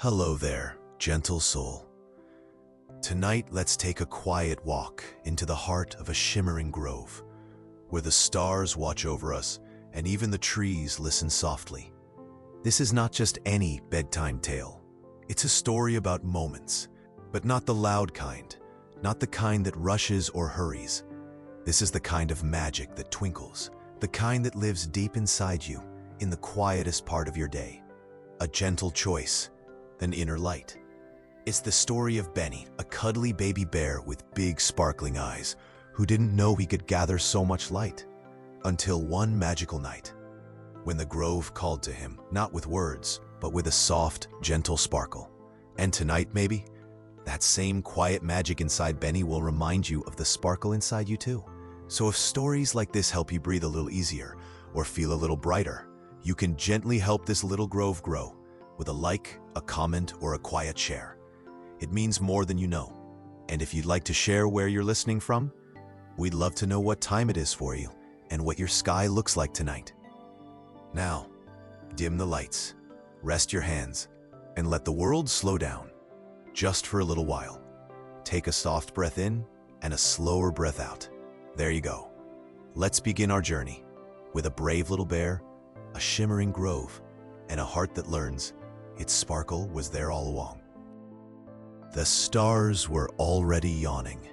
Hello there, gentle soul. Tonight, let's take a quiet walk into the heart of a shimmering grove, where the stars watch over us and even the trees listen softly. This is not just any bedtime tale. It's a story about moments, but not the loud kind, not the kind that rushes or hurries. This is the kind of magic that twinkles, the kind that lives deep inside you, in the quietest part of your day. A gentle choice, an inner light. It's the story of Benny, a cuddly baby bear with big sparkling eyes, who didn't know he could gather so much light. Until one magical night, when the grove called to him, not with words, but with a soft, gentle sparkle. And tonight, maybe, that same quiet magic inside Benny will remind you of the sparkle inside you too. So if stories like this help you breathe a little easier, or feel a little brighter, you can gently help this little grove grow with a like, a comment, or a quiet share. It means more than you know. And if you'd like to share where you're listening from, we'd love to know what time it is for you and what your sky looks like tonight. Now, dim the lights, rest your hands, and let the world slow down. Just for a little while. Take a soft breath in and a slower breath out. There you go. Let's begin our journey with a brave little bear, a shimmering grove, and a heart that learns its sparkle was there all along. The stars were already yawning.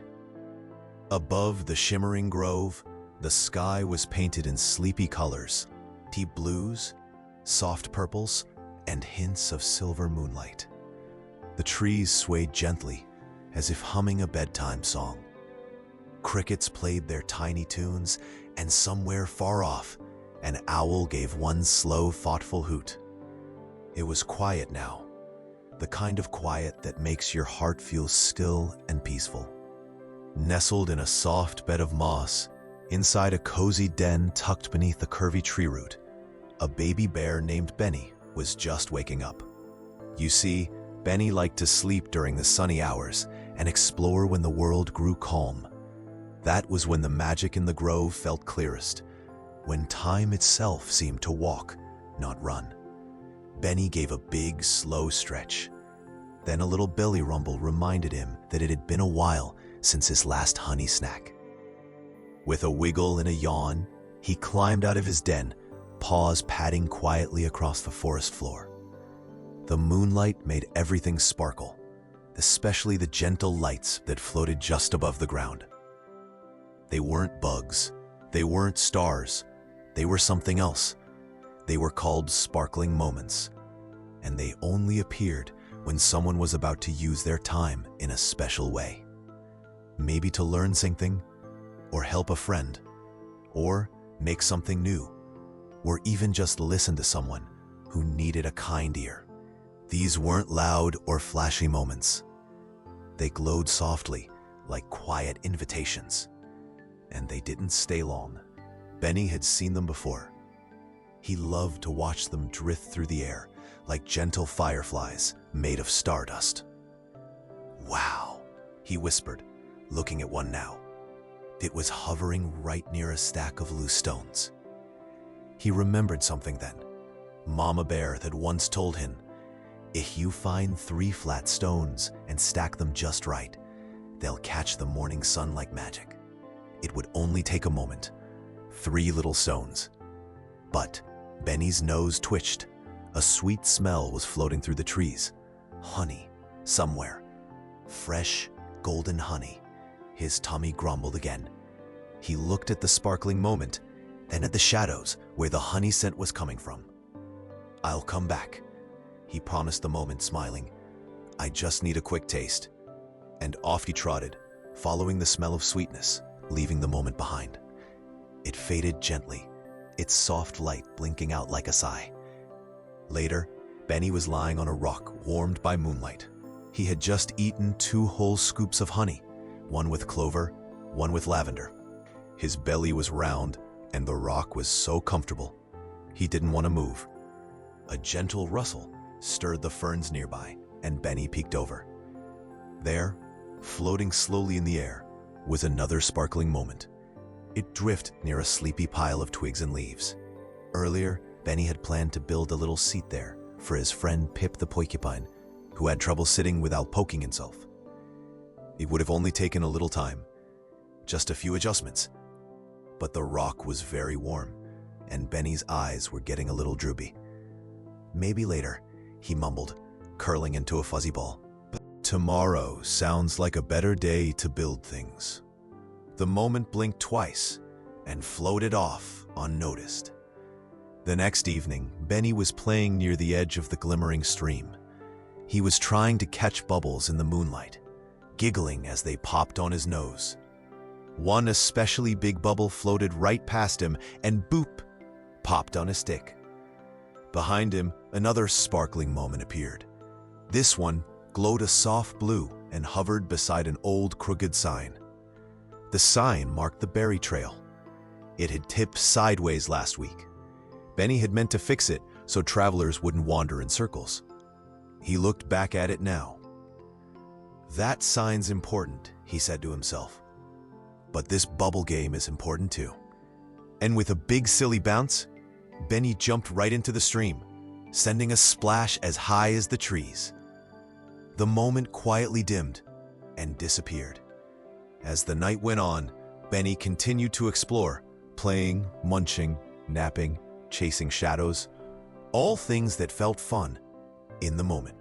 Above the shimmering grove, the sky was painted in sleepy colors, deep blues, soft purples, and hints of silver moonlight. The trees swayed gently, as if humming a bedtime song. Crickets played their tiny tunes, and somewhere far off, an owl gave one slow, thoughtful hoot. It was quiet now, the kind of quiet that makes your heart feel still and peaceful. Nestled in a soft bed of moss, inside a cozy den tucked beneath a curvy tree root, a baby bear named Benny was just waking up. You see, Benny liked to sleep during the sunny hours and explore when the world grew calm. That was when the magic in the grove felt clearest, when time itself seemed to walk, not run. Benny gave a big, slow stretch. Then a little belly rumble reminded him that it had been a while since his last honey snack. With a wiggle and a yawn, he climbed out of his den, paws padding quietly across the forest floor. The moonlight made everything sparkle, especially the gentle lights that floated just above the ground. They weren't bugs, they weren't stars, they were something else. They were called sparkling moments, and they only appeared when someone was about to use their time in a special way. Maybe to learn something, or help a friend, or make something new, or even just listen to someone who needed a kind ear. These weren't loud or flashy moments. They glowed softly, like quiet invitations. And they didn't stay long. Benny had seen them before. He loved to watch them drift through the air like gentle fireflies made of stardust. "Wow," he whispered, looking at one now. It was hovering right near a stack of loose stones. He remembered something then. Mama Bear had once told him, if you find 3 flat stones and stack them just right, they'll catch the morning sun like magic. It would only take a moment. 3 little stones. But Benny's nose twitched. A sweet smell was floating through the trees. Honey, somewhere. Fresh, golden honey. His tummy grumbled again. He looked at the sparkling moment, then at the shadows where the honey scent was coming from. "I'll come back," he promised the moment, smiling. "I just need a quick taste." And off he trotted, following the smell of sweetness, leaving the moment behind. It faded gently, its soft light blinking out like a sigh. Later, Benny was lying on a rock warmed by moonlight. He had just eaten 2 whole scoops of honey, one with clover, one with lavender. His belly was round, and the rock was so comfortable, he didn't want to move. A gentle rustle stirred the ferns nearby, and Benny peeked over. There, floating slowly in the air, was another sparkling moment. It drifted near a sleepy pile of twigs and leaves. Earlier, Benny had planned to build a little seat there for his friend Pip the porcupine, who had trouble sitting without poking himself. It would have only taken a little time, just a few adjustments. But the rock was very warm, and Benny's eyes were getting a little droopy. Maybe later, he mumbled, curling into a fuzzy ball. But tomorrow sounds like a better day to build things. The moment blinked twice and floated off unnoticed. The next evening, Benny was playing near the edge of the glimmering stream. He was trying to catch bubbles in the moonlight, giggling as they popped on his nose. One especially big bubble floated right past him and boop, popped on his stick. Behind him, another sparkling moment appeared. This one glowed a soft blue and hovered beside an old crooked sign. The sign marked the berry trail. It had tipped sideways last week. Benny had meant to fix it so travelers wouldn't wander in circles. He looked back at it now. That sign's important, he said to himself. But this bubble game is important too. And with a big silly bounce, Benny jumped right into the stream, sending a splash as high as the trees. The moment quietly dimmed and disappeared. As the night went on, Benny continued to explore, playing, munching, napping, chasing shadows, all things that felt fun in the moment.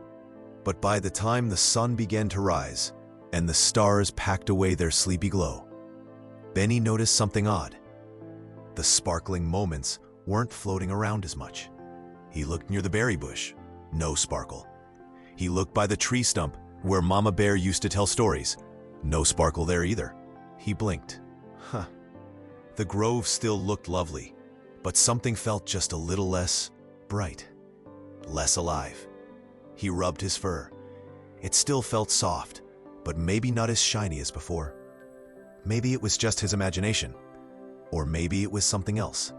But by the time the sun began to rise and the stars packed away their sleepy glow, Benny noticed something odd. The sparkling moments weren't floating around as much. He looked near the berry bush, no sparkle. He looked by the tree stump where Mama Bear used to tell stories, no sparkle there either. He blinked. The grove still looked lovely, but something felt just a little less bright, less alive. He rubbed his fur. It still felt soft, but maybe not as shiny as before. Maybe it was just his imagination, or maybe it was something else.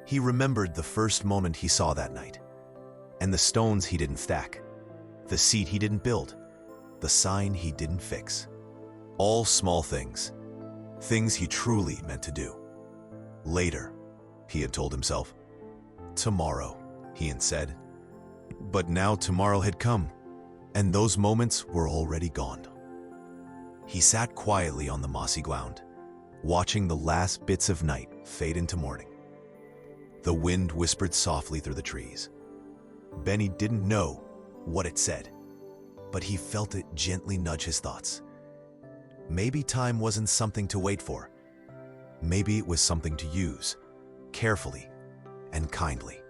He remembered the first moment he saw that night, and the stones he didn't stack, the seat he didn't build, the sign he didn't fix. All small things, things he truly meant to do. Later, he had told himself. Tomorrow, he had said. But now tomorrow had come, and those moments were already gone. He sat quietly on the mossy ground, watching the last bits of night fade into morning. The wind whispered softly through the trees. Benny didn't know what it said, but he felt it gently nudge his thoughts. Maybe time wasn't something to wait for. Maybe it was something to use, carefully and kindly.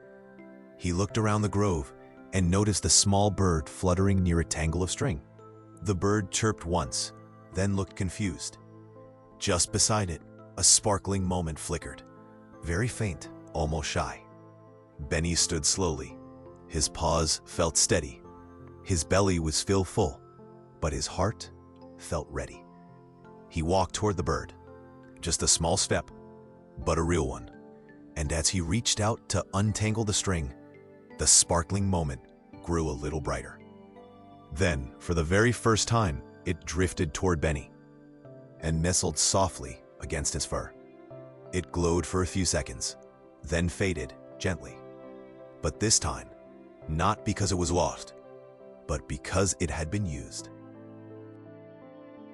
He looked around the grove and noticed a small bird fluttering near a tangle of string. The bird chirped once, then looked confused. Just beside it, a sparkling moment flickered, very faint, almost shy. Benny stood slowly. His paws felt steady. His belly was still full, but his heart felt ready. He walked toward the bird, just a small step, but a real one. And as he reached out to untangle the string, the sparkling moment grew a little brighter. Then, for the very first time, it drifted toward Benny and nestled softly against his fur. It glowed for a few seconds, then faded gently. But this time, not because it was lost, but because it had been used.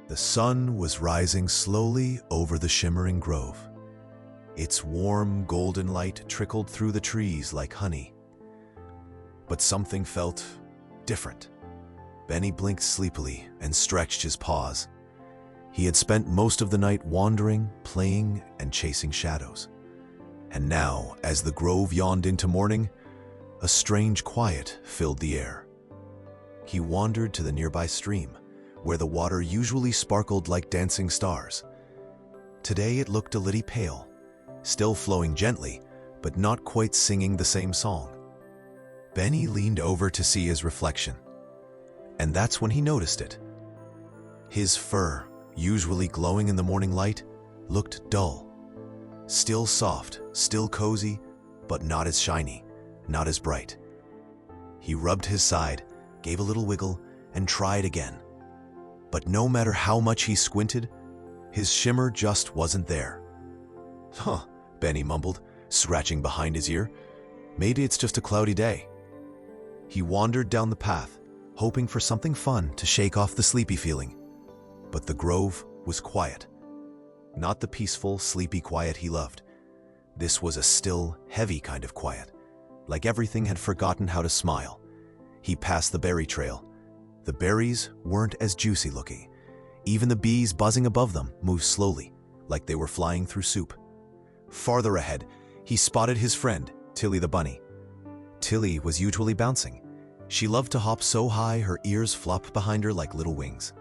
The sun was rising slowly over the shimmering grove. Its warm, golden light trickled through the trees like honey. But something felt different. Benny blinked sleepily and stretched his paws. He had spent most of the night wandering, playing, and chasing shadows. And now, as the grove yawned into morning, a strange quiet filled the air. He wandered to the nearby stream, where the water usually sparkled like dancing stars. Today it looked a little pale, still flowing gently, but not quite singing the same song. Benny leaned over to see his reflection, and that's when he noticed it. His fur, usually glowing in the morning light, looked dull. Still soft, still cozy, but not as shiny, not as bright. He rubbed his side, gave a little wiggle, and tried again. But no matter how much he squinted, his shimmer just wasn't there. Benny mumbled, scratching behind his ear. Maybe it's just a cloudy day. He wandered down the path, hoping for something fun to shake off the sleepy feeling. But the grove was quiet. Not the peaceful, sleepy quiet he loved. This was a still, heavy kind of quiet, like everything had forgotten how to smile. He passed the berry trail. The berries weren't as juicy looking. Even the bees buzzing above them moved slowly, like they were flying through soup. Farther ahead, he spotted his friend, Tilly the bunny. Tilly was usually bouncing. She loved to hop so high her ears flopped behind her like little wings.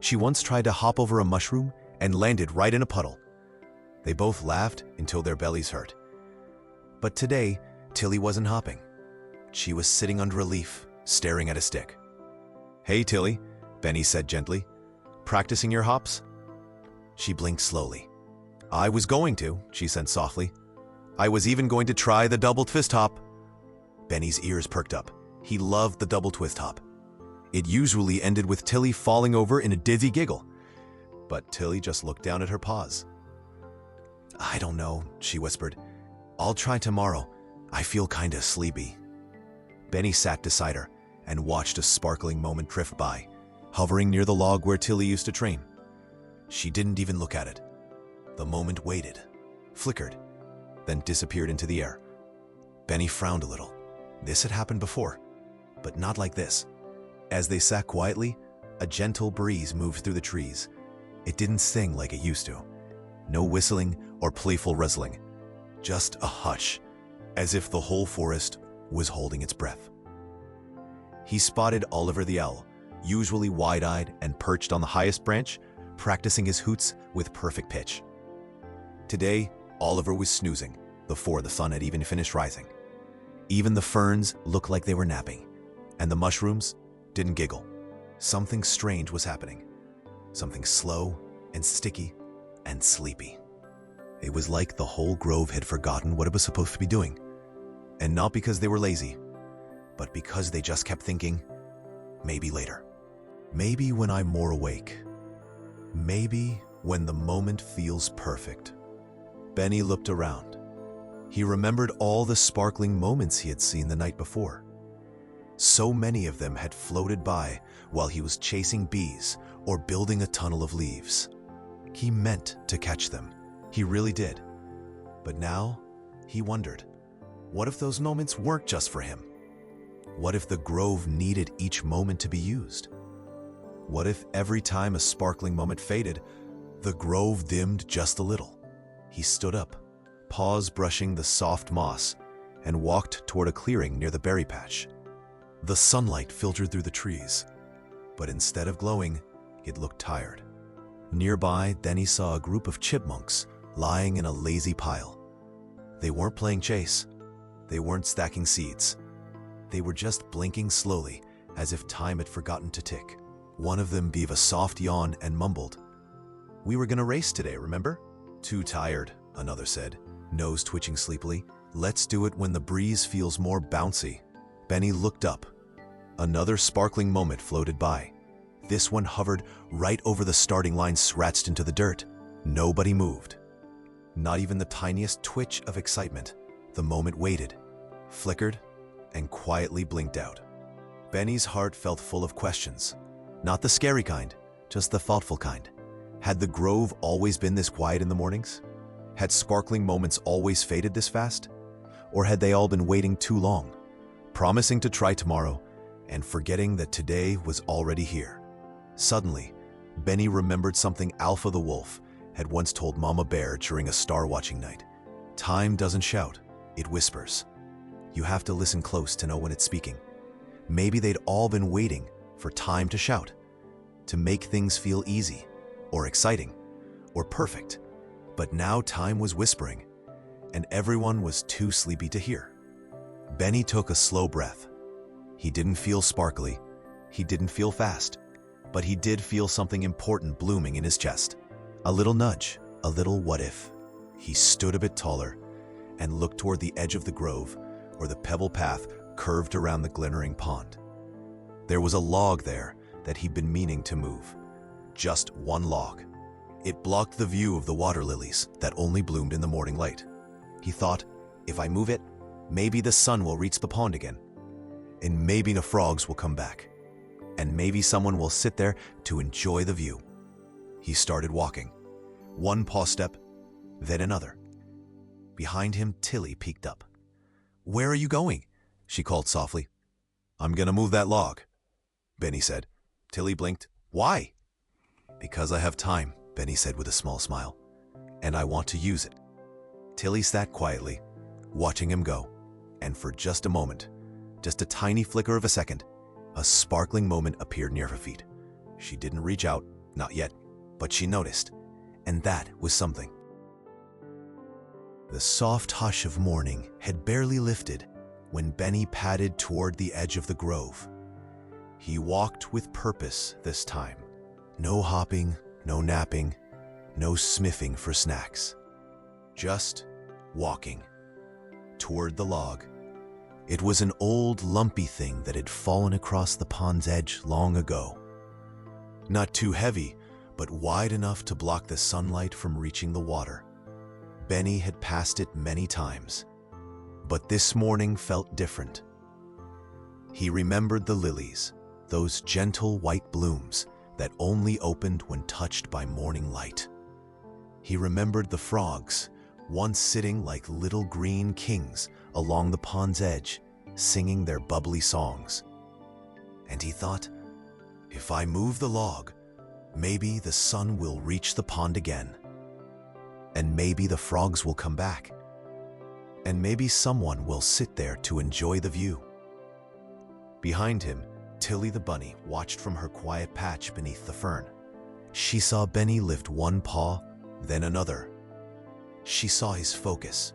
She once tried to hop over a mushroom and landed right in a puddle. They both laughed until their bellies hurt. But today, Tilly wasn't hopping. She was sitting under a leaf, staring at a stick. "Hey, Tilly," Benny said gently. "Practicing your hops?" She blinked slowly. "I was going to," she said softly. "I was even going to try the double twist hop." Benny's ears perked up. He loved the double twist hop. It usually ended with Tilly falling over in a dizzy giggle. But Tilly just looked down at her paws. "I don't know," she whispered. "I'll try tomorrow. I feel kinda sleepy." Benny sat beside her and watched a sparkling moment drift by, hovering near the log where Tilly used to train. She didn't even look at it. The moment waited, flickered, then disappeared into the air. Benny frowned a little. This had happened before, but not like this. As they sat quietly, a gentle breeze moved through the trees. It didn't sing like it used to. No whistling or playful rustling. Just a hush, as if the whole forest was holding its breath. He spotted Oliver the owl, usually wide-eyed and perched on the highest branch, practicing his hoots with perfect pitch. Today, Oliver was snoozing before the sun had even finished rising. Even the ferns looked like they were napping, and the mushrooms didn't giggle. Something strange was happening. Something slow and sticky and sleepy. It was like the whole grove had forgotten what it was supposed to be doing. And not because they were lazy, but because they just kept thinking, maybe later. Maybe when I'm more awake. Maybe when the moment feels perfect. Benny looked around. He remembered all the sparkling moments he had seen the night before. So many of them had floated by while he was chasing bees or building a tunnel of leaves. He meant to catch them. He really did. But now, he wondered, what if those moments weren't just for him? What if the grove needed each moment to be used? What if every time a sparkling moment faded, the grove dimmed just a little? He stood up, paws brushing the soft moss, and walked toward a clearing near the berry patch. The sunlight filtered through the trees, but instead of glowing, it looked tired. Nearby, then he saw a group of chipmunks lying in a lazy pile. They weren't playing chase. They weren't stacking seeds. They were just blinking slowly, as if time had forgotten to tick. One of them gave a soft yawn and mumbled, "We were gonna race today, remember?" "Too tired," another said, nose twitching sleepily. "Let's do it when the breeze feels more bouncy." Benny looked up. Another sparkling moment floated by. This one hovered right over the starting line, scratched into the dirt. Nobody moved. Not even the tiniest twitch of excitement. The moment waited, flickered, and quietly blinked out. Benny's heart felt full of questions. Not the scary kind, just the thoughtful kind. Had the grove always been this quiet in the mornings? Had sparkling moments always faded this fast? Or had they all been waiting too long, promising to try tomorrow, and forgetting that today was already here? Suddenly, Benny remembered something Alpha the wolf had once told Mama Bear during a star-watching night. Time doesn't shout, it whispers. You have to listen close to know when it's speaking. Maybe they'd all been waiting for time to shout, to make things feel easy, or exciting, or perfect. But now time was whispering, and everyone was too sleepy to hear. Benny took a slow breath. He didn't feel sparkly, he didn't feel fast, but he did feel something important blooming in his chest. A little nudge, a little what if. He stood a bit taller and looked toward the edge of the grove, where the pebble path curved around the glimmering pond. There was a log there that he'd been meaning to move. Just one log. It blocked the view of the water lilies that only bloomed in the morning light. He thought, if I move it, maybe the sun will reach the pond again, and maybe the frogs will come back. and maybe someone will sit there to enjoy the view. He started walking. One paw step, then another. Behind him, Tilly peeked up. "Where are you going?" she called softly. "I'm gonna move that log," Benny said. Tilly blinked. "Why?" "Because I have time," Benny said with a small smile, "and I want to use it." Tilly sat quietly, watching him go, and for just a moment, just a tiny flicker of a second, a sparkling moment appeared near her feet. She didn't reach out, not yet, but she noticed, and that was something. The soft hush of morning had barely lifted when Benny padded toward the edge of the grove. He walked with purpose this time. No hopping, no napping, no sniffing for snacks. Just walking toward the log. It was an old, lumpy thing that had fallen across the pond's edge long ago. Not too heavy, but wide enough to block the sunlight from reaching the water. Benny had passed it many times, but this morning felt different. He remembered the lilies, those gentle white blooms that only opened when touched by morning light. He remembered the frogs, once sitting like little green kings along the pond's edge, singing their bubbly songs. And he thought, if I move the log, maybe the sun will reach the pond again. And maybe the frogs will come back. And maybe someone will sit there to enjoy the view. Behind him, Tilly the bunny watched from her quiet patch beneath the fern. She saw Benny lift one paw, then another. She saw his focus,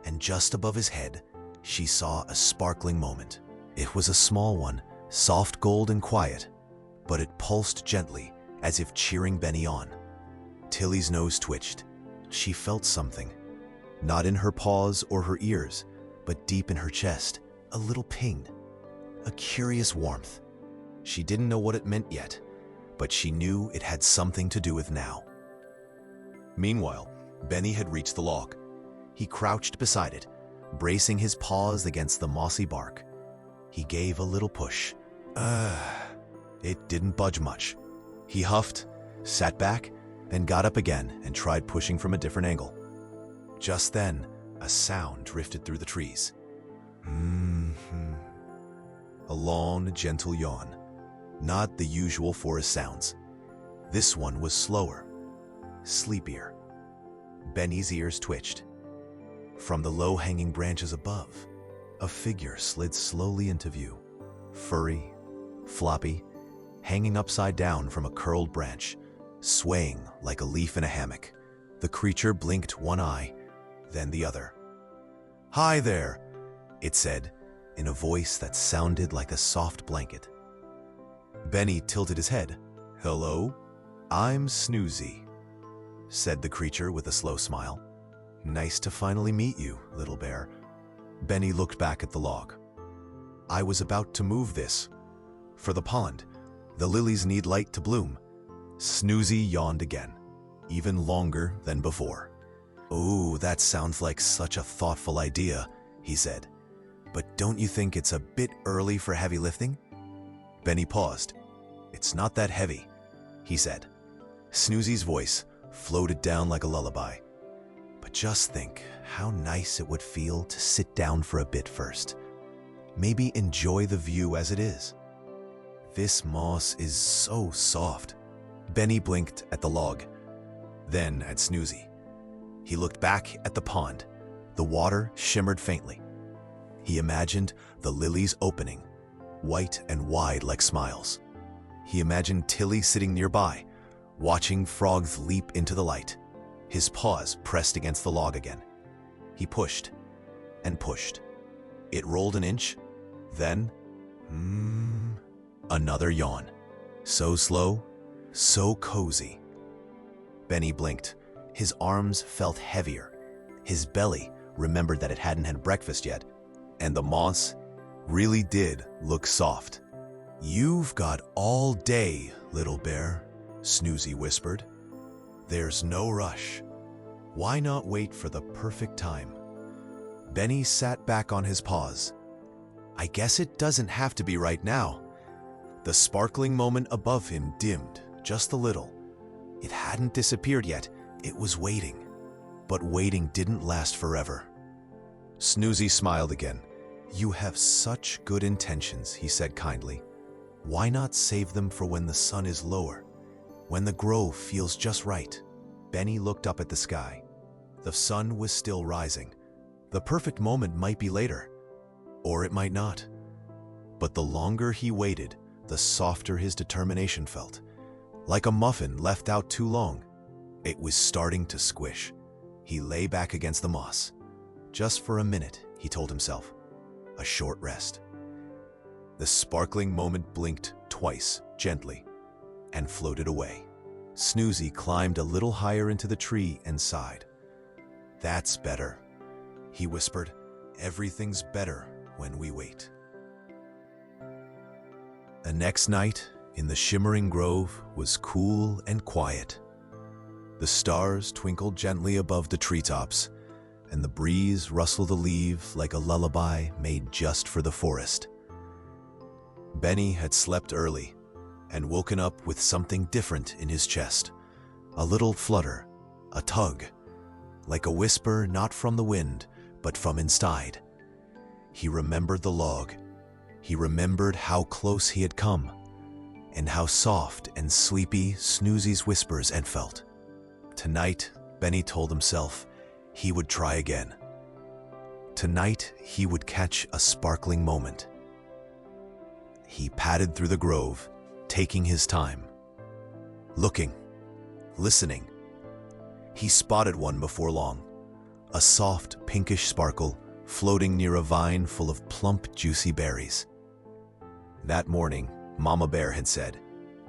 and just above his head, she saw a sparkling moment. It was a small one, soft gold and quiet, but it pulsed gently as if cheering Benny on. Tilly's nose twitched. She felt something, not in her paws or her ears, but deep in her chest, a little ping, a curious warmth. She didn't know what it meant yet, but she knew it had something to do with now. Meanwhile, Benny had reached the log. He crouched beside it, bracing his paws against the mossy bark. He gave a little push. It didn't budge much. He huffed, sat back, then got up again and tried pushing from a different angle. Just then, a sound drifted through the trees. A long, gentle yawn. Not the usual forest sounds. This one was slower, sleepier. Benny's ears twitched. From the low-hanging branches above, a figure slid slowly into view. Furry, floppy, hanging upside down from a curled branch, swaying like a leaf in a hammock. The creature blinked one eye, then the other. "Hi there," it said, in a voice that sounded like a soft blanket. Benny tilted his head. "Hello, I'm Snoozy," said the creature with a slow smile. "Nice to finally meet you, little bear." Benny looked back at the log. "I was about to move this. For the pond, the lilies need light to bloom." Snoozy yawned again, even longer than before. "Oh, that sounds like such a thoughtful idea," he said. "But don't you think it's a bit early for heavy lifting?" Benny paused. "It's not that heavy," he said. Snoozy's voice floated down like a lullaby. "But just think how nice it would feel to sit down for a bit first. Maybe enjoy the view as it is. This moss is so soft." Benny blinked at the log, then at Snoozy. He looked back at the pond. The water shimmered faintly. He imagined the lilies opening, white and wide like smiles. He imagined Tilly sitting nearby, watching frogs leap into the light. His paws pressed against the log again. He pushed and pushed. It rolled an inch, then another yawn. So slow, so cozy. Benny blinked. His arms felt heavier. His belly remembered that it hadn't had breakfast yet, and the moss really did look soft. "You've got all day, little bear," Snoozy whispered. "There's no rush. Why not wait for the perfect time?" Benny sat back on his paws. "I guess it doesn't have to be right now. The sparkling moment above him dimmed just a little. It hadn't disappeared yet, it was waiting. But waiting didn't last forever. Snoozy smiled again. "You have such good intentions," he said kindly. "Why not save them for when the sun is lower, when the grove feels just right?" Benny looked up at the sky. The sun was still rising. The perfect moment might be later, or it might not. But the longer he waited, the softer his determination felt. Like a muffin left out too long. It was starting to squish. He lay back against the moss. Just for a minute, he told himself. A short rest. The sparkling moment blinked twice, gently, and floated away. Snoozy climbed a little higher into the tree and sighed. "That's better," he whispered. "Everything's better when we wait." The next night, in the shimmering grove, was cool and quiet. The stars twinkled gently above the treetops, and the breeze rustled the leaves like a lullaby made just for the forest. Benny had slept early and woken up with something different in his chest. A little flutter, a tug, like a whisper not from the wind, but from inside. He remembered the log. He remembered how close he had come, and how soft and sleepy Snoozy's whispers had felt. Tonight, Benny told himself, he would try again. Tonight, he would catch a sparkling moment. He padded through the grove, taking his time. Looking, listening. He spotted one before long, a soft pinkish sparkle floating near a vine full of plump, juicy berries. That morning, Mama Bear had said,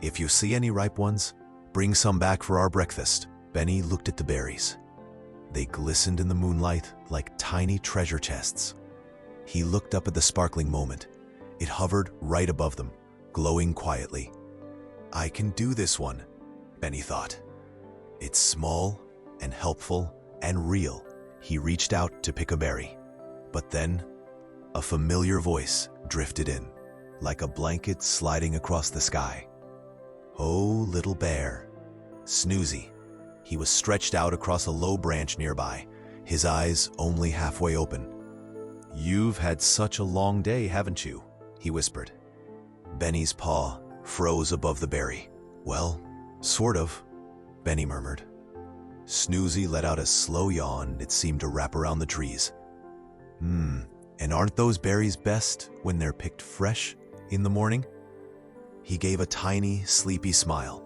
"If you see any ripe ones, bring some back for our breakfast." Benny looked at the berries. They glistened in the moonlight like tiny treasure chests. He looked up at the sparkling moment. It hovered right above them, glowing quietly. "I can do this one," Benny thought. It's small and helpful and real. He reached out to pick a berry. But then, a familiar voice drifted in, like a blanket sliding across the sky. "Oh, little bear." Snoozy. He was stretched out across a low branch nearby, his eyes only halfway open. "You've had such a long day, haven't you?" he whispered. Benny's paw froze above the berry. "Well, sort of," Benny murmured. Snoozy let out a slow yawn that seemed to wrap around the trees. And aren't those berries best when they're picked fresh in the morning?" He gave a tiny, sleepy smile.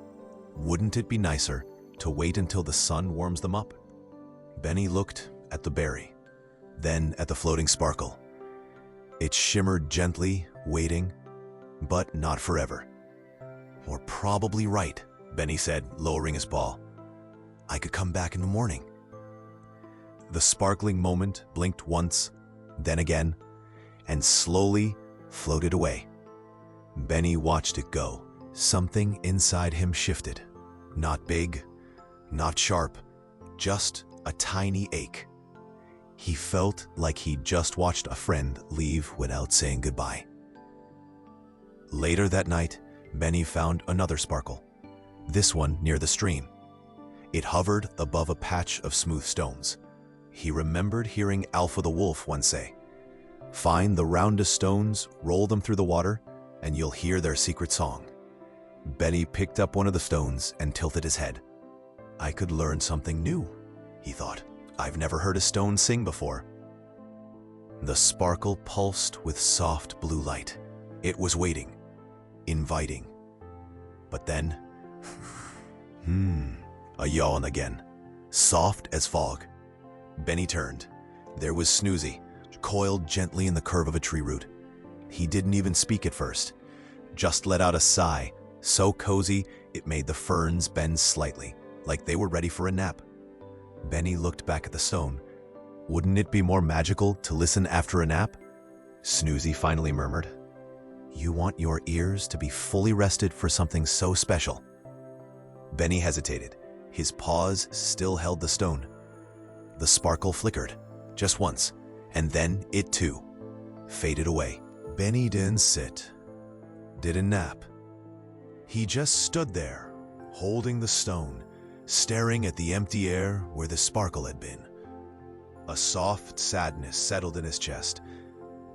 Wouldn't it be nicer to wait until the sun warms them up? Benny looked at the berry, then at the floating sparkle. It shimmered gently, waiting, but not forever. "You're probably right," Benny said, lowering his paw. "I could come back in the morning." The sparkling moment blinked once, then again, and slowly floated away. Benny watched it go. Something inside him shifted. Not big, not sharp, just a tiny ache. He felt like he'd just watched a friend leave without saying goodbye. Later that night, Benny found another sparkle, this one near the stream. It hovered above a patch of smooth stones. He remembered hearing Alpha the wolf once say, "Find the roundest stones, roll them through the water, and you'll hear their secret song." Benny picked up one of the stones and tilted his head. "I could learn something new," he thought. "I've never heard a stone sing before." The sparkle pulsed with soft blue light. It was waiting, inviting. But then, a yawn again, soft as fog. Benny turned. There was Snoozy, coiled gently in the curve of a tree root. He didn't even speak at first, just let out a sigh, so cozy it made the ferns bend slightly, like they were ready for a nap. Benny looked back at the stone. "Wouldn't it be more magical to listen after a nap?" Snoozy finally murmured. "You want your ears to be fully rested for something so special." Benny hesitated. His paws still held the stone. The sparkle flickered, just once, and then it too faded away. Benny didn't sit, didn't nap, He just stood there, holding the stone, staring at the empty air where the sparkle had been. A soft sadness settled in his chest,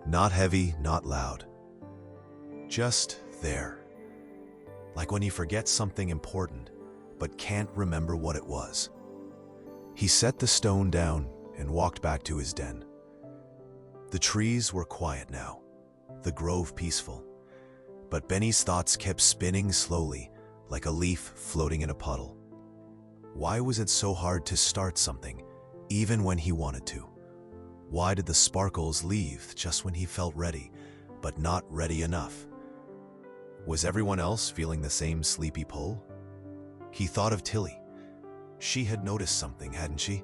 not heavy, not loud. Just there. Like when you forget something important, but can't remember what it was. He set the stone down and walked back to his den. The trees were quiet now, the grove peaceful, but Benny's thoughts kept spinning slowly, like a leaf floating in a puddle. Why was it so hard to start something, even when he wanted to? Why did the sparkles leave just when he felt ready, but not ready enough? Was everyone else feeling the same sleepy pull? He thought of Tilly. She had noticed something, hadn't she?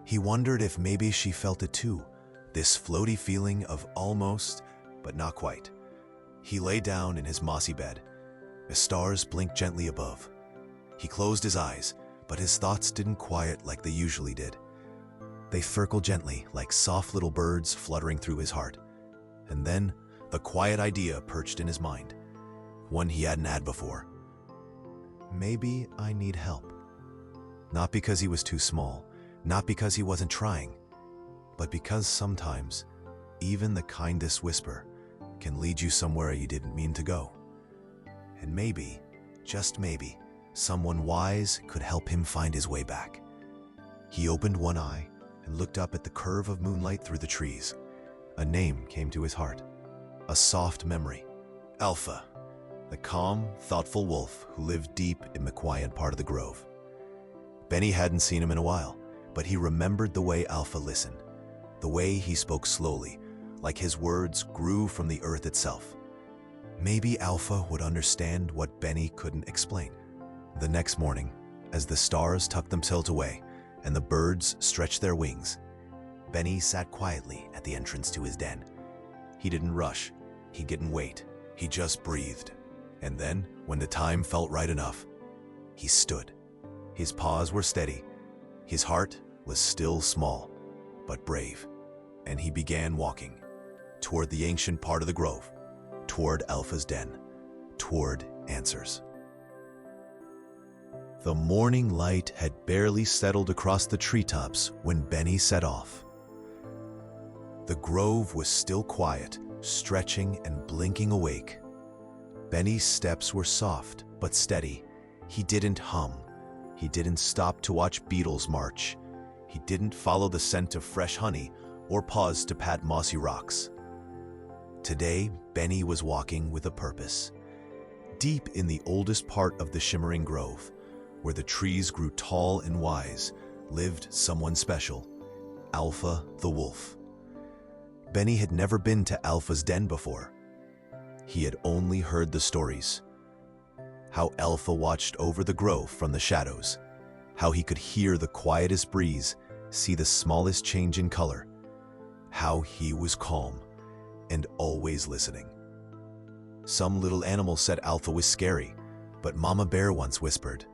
He wondered if maybe she felt it too, this floaty feeling of almost, but not quite. He lay down in his mossy bed. The stars blinked gently above. He closed his eyes, but his thoughts didn't quiet like they usually did. They circled gently like soft little birds fluttering through his heart. And then the quiet idea perched in his mind, one he hadn't had before. Maybe I need help. Not because he was too small, not because he wasn't trying, but because sometimes even the kindest whisper can lead you somewhere you didn't mean to go. And maybe, just maybe, someone wise could help him find his way back. He opened one eye and looked up at the curve of moonlight through the trees. A name came to his heart, a soft memory. Alpha, the calm, thoughtful wolf who lived deep in the quiet part of the grove. Benny hadn't seen him in a while, but he remembered the way Alpha listened, the way he spoke slowly, like his words grew from the earth itself. Maybe Alpha would understand what Benny couldn't explain. The next morning, as the stars tucked themselves away and the birds stretched their wings, Benny sat quietly at the entrance to his den. He didn't rush, he didn't wait, he just breathed. And then, when the time felt right enough, he stood. His paws were steady, his heart was still small, but brave, and he began walking toward the ancient part of the grove, toward Alpha's den, toward answers. The morning light had barely settled across the treetops when Benny set off. The grove was still quiet, stretching and blinking awake. Benny's steps were soft but steady. He didn't hum. He didn't stop to watch beetles march. He didn't follow the scent of fresh honey or pause to pat mossy rocks. Today, Benny was walking with a purpose. Deep in the oldest part of the shimmering grove, where the trees grew tall and wise, lived someone special, Alpha the wolf. Benny had never been to Alpha's den before. He had only heard the stories. How Alpha watched over the grove from the shadows, how he could hear the quietest breeze, see the smallest change in color, how he was calm and always listening. Some little animals said Alpha was scary, but Mama Bear once whispered,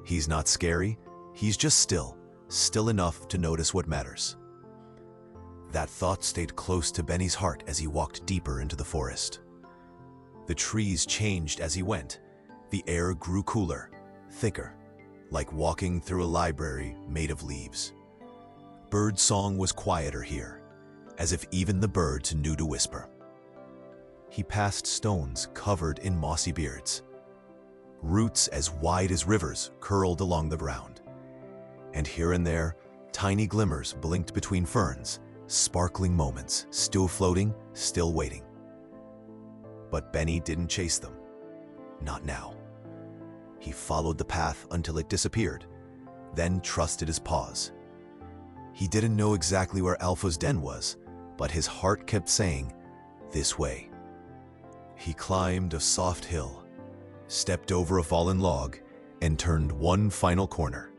"He's not scary, he's just still enough to notice what matters." That thought stayed close to Benny's heart as he walked deeper into the forest. The trees changed as he went. The air grew cooler, thicker, like walking through a library made of leaves. Bird song was quieter here, as if even the birds knew to whisper. He passed stones covered in mossy beards. Roots as wide as rivers curled along the ground. And here and there, tiny glimmers blinked between ferns, sparkling moments, still floating, still waiting. But Benny didn't chase them. Not now. He followed the path until it disappeared, then trusted his paws. He didn't know exactly where Alpha's den was, but his heart kept saying, "This way." He climbed a soft hill, stepped over a fallen log, and turned one final corner.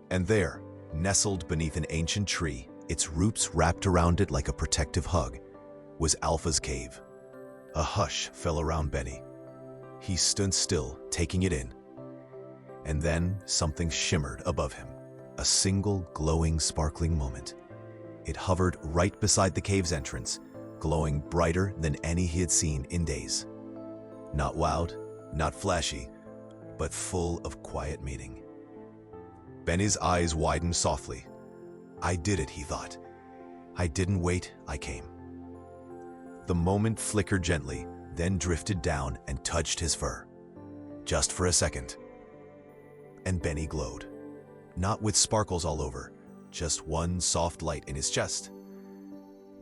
And there, nestled beneath an ancient tree, its roots wrapped around it like a protective hug, was Alpha's cave. A hush fell around Benny. He stood still, taking it in. And then something shimmered above him, a single glowing, sparkling moment. It hovered right beside the cave's entrance, glowing brighter than any he had seen in days. Not loud, Not flashy, but full of quiet meaning. Benny's eyes widened softly. I did it, he thought. I didn't wait, I came. The moment flickered gently, then drifted down and touched his fur. Just for a second. And Benny glowed. Not with sparkles all over, just one soft light in his chest.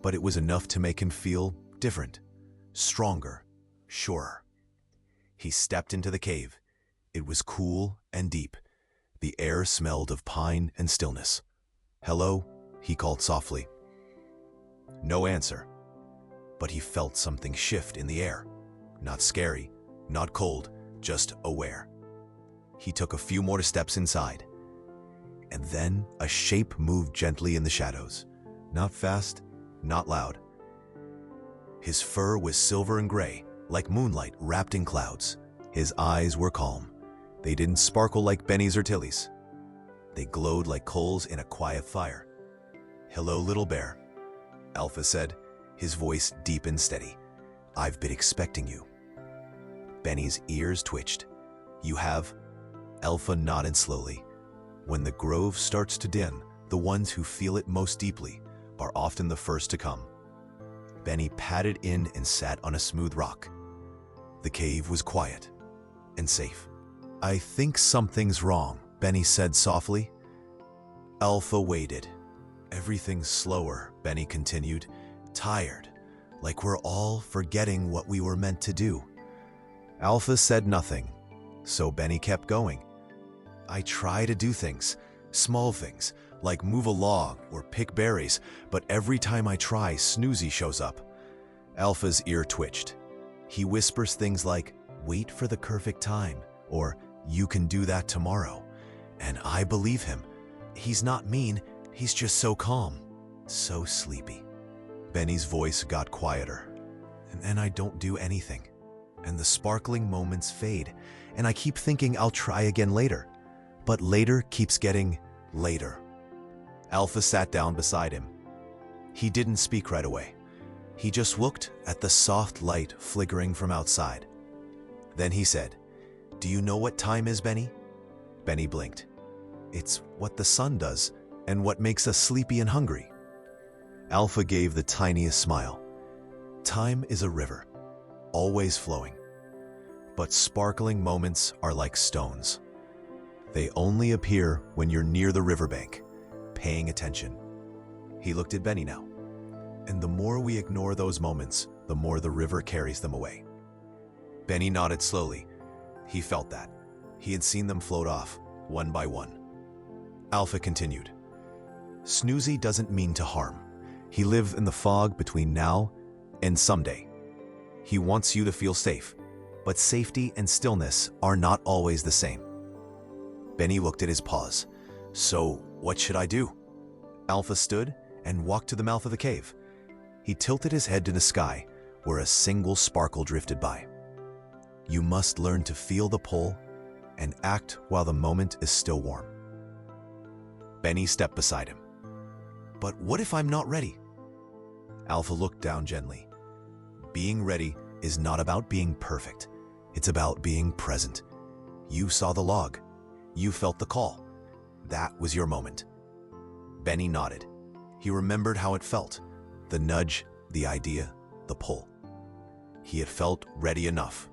But it was enough to make him feel different, stronger, surer. He stepped into the cave. It was cool and deep. The air smelled of pine and stillness. Hello, he called softly. No answer. But he felt something shift in the air. Not scary, not cold, just aware. He took a few more steps inside. And then a shape moved gently in the shadows. Not fast, not loud. His fur was silver and gray, like moonlight wrapped in clouds. His eyes were calm. They didn't sparkle like Benny's or Tilly's. They glowed like coals in a quiet fire. Hello, little bear, Alpha said, his voice deep and steady. I've been expecting you. Benny's ears twitched. You have? Alpha nodded slowly. When the grove starts to dim, the ones who feel it most deeply are often the first to come. Benny padded in and sat on a smooth rock. The cave was quiet and safe. I think something's wrong, Benny said softly. Alpha waited. Everything's slower, Benny continued. Tired, like we're all forgetting what we were meant to do. Alpha said nothing, so Benny kept going. I try to do things, small things, like move a log or pick berries, but every time I try, Snoozy shows up. Alpha's ear twitched. He whispers things like, wait for the perfect time, or you can do that tomorrow. And I believe him. He's not mean, he's just so calm, so sleepy. Benny's voice got quieter. And then I don't do anything. And the sparkling moments fade, and I keep thinking I'll try again later. But later keeps getting later. Alpha sat down beside him. He didn't speak right away. He just looked at the soft light flickering from outside. Then he said, Do you know what time is, Benny? Benny blinked. It's what the sun does, and what makes us sleepy and hungry. Alpha gave the tiniest smile. Time is a river, always flowing. But sparkling moments are like stones. They only appear when you're near the riverbank, paying attention. He looked at Benny now. And the more we ignore those moments, the more the river carries them away. Benny nodded slowly. He felt that. He had seen them float off, one by one. Alpha continued. Snoozy doesn't mean to harm. He lives in the fog between now and someday. He wants you to feel safe, but safety and stillness are not always the same. Benny looked at his paws. So, what should I do? Alpha stood and walked to the mouth of the cave. He tilted his head to the sky, where a single sparkle drifted by. You must learn to feel the pull and act while the moment is still warm. Benny stepped beside him. But what if I'm not ready? Alpha looked down gently. Being ready is not about being perfect. It's about being present. You saw the log. You felt the call. That was your moment. Benny nodded. He remembered how it felt. The nudge, the idea, the pull. He had felt ready enough.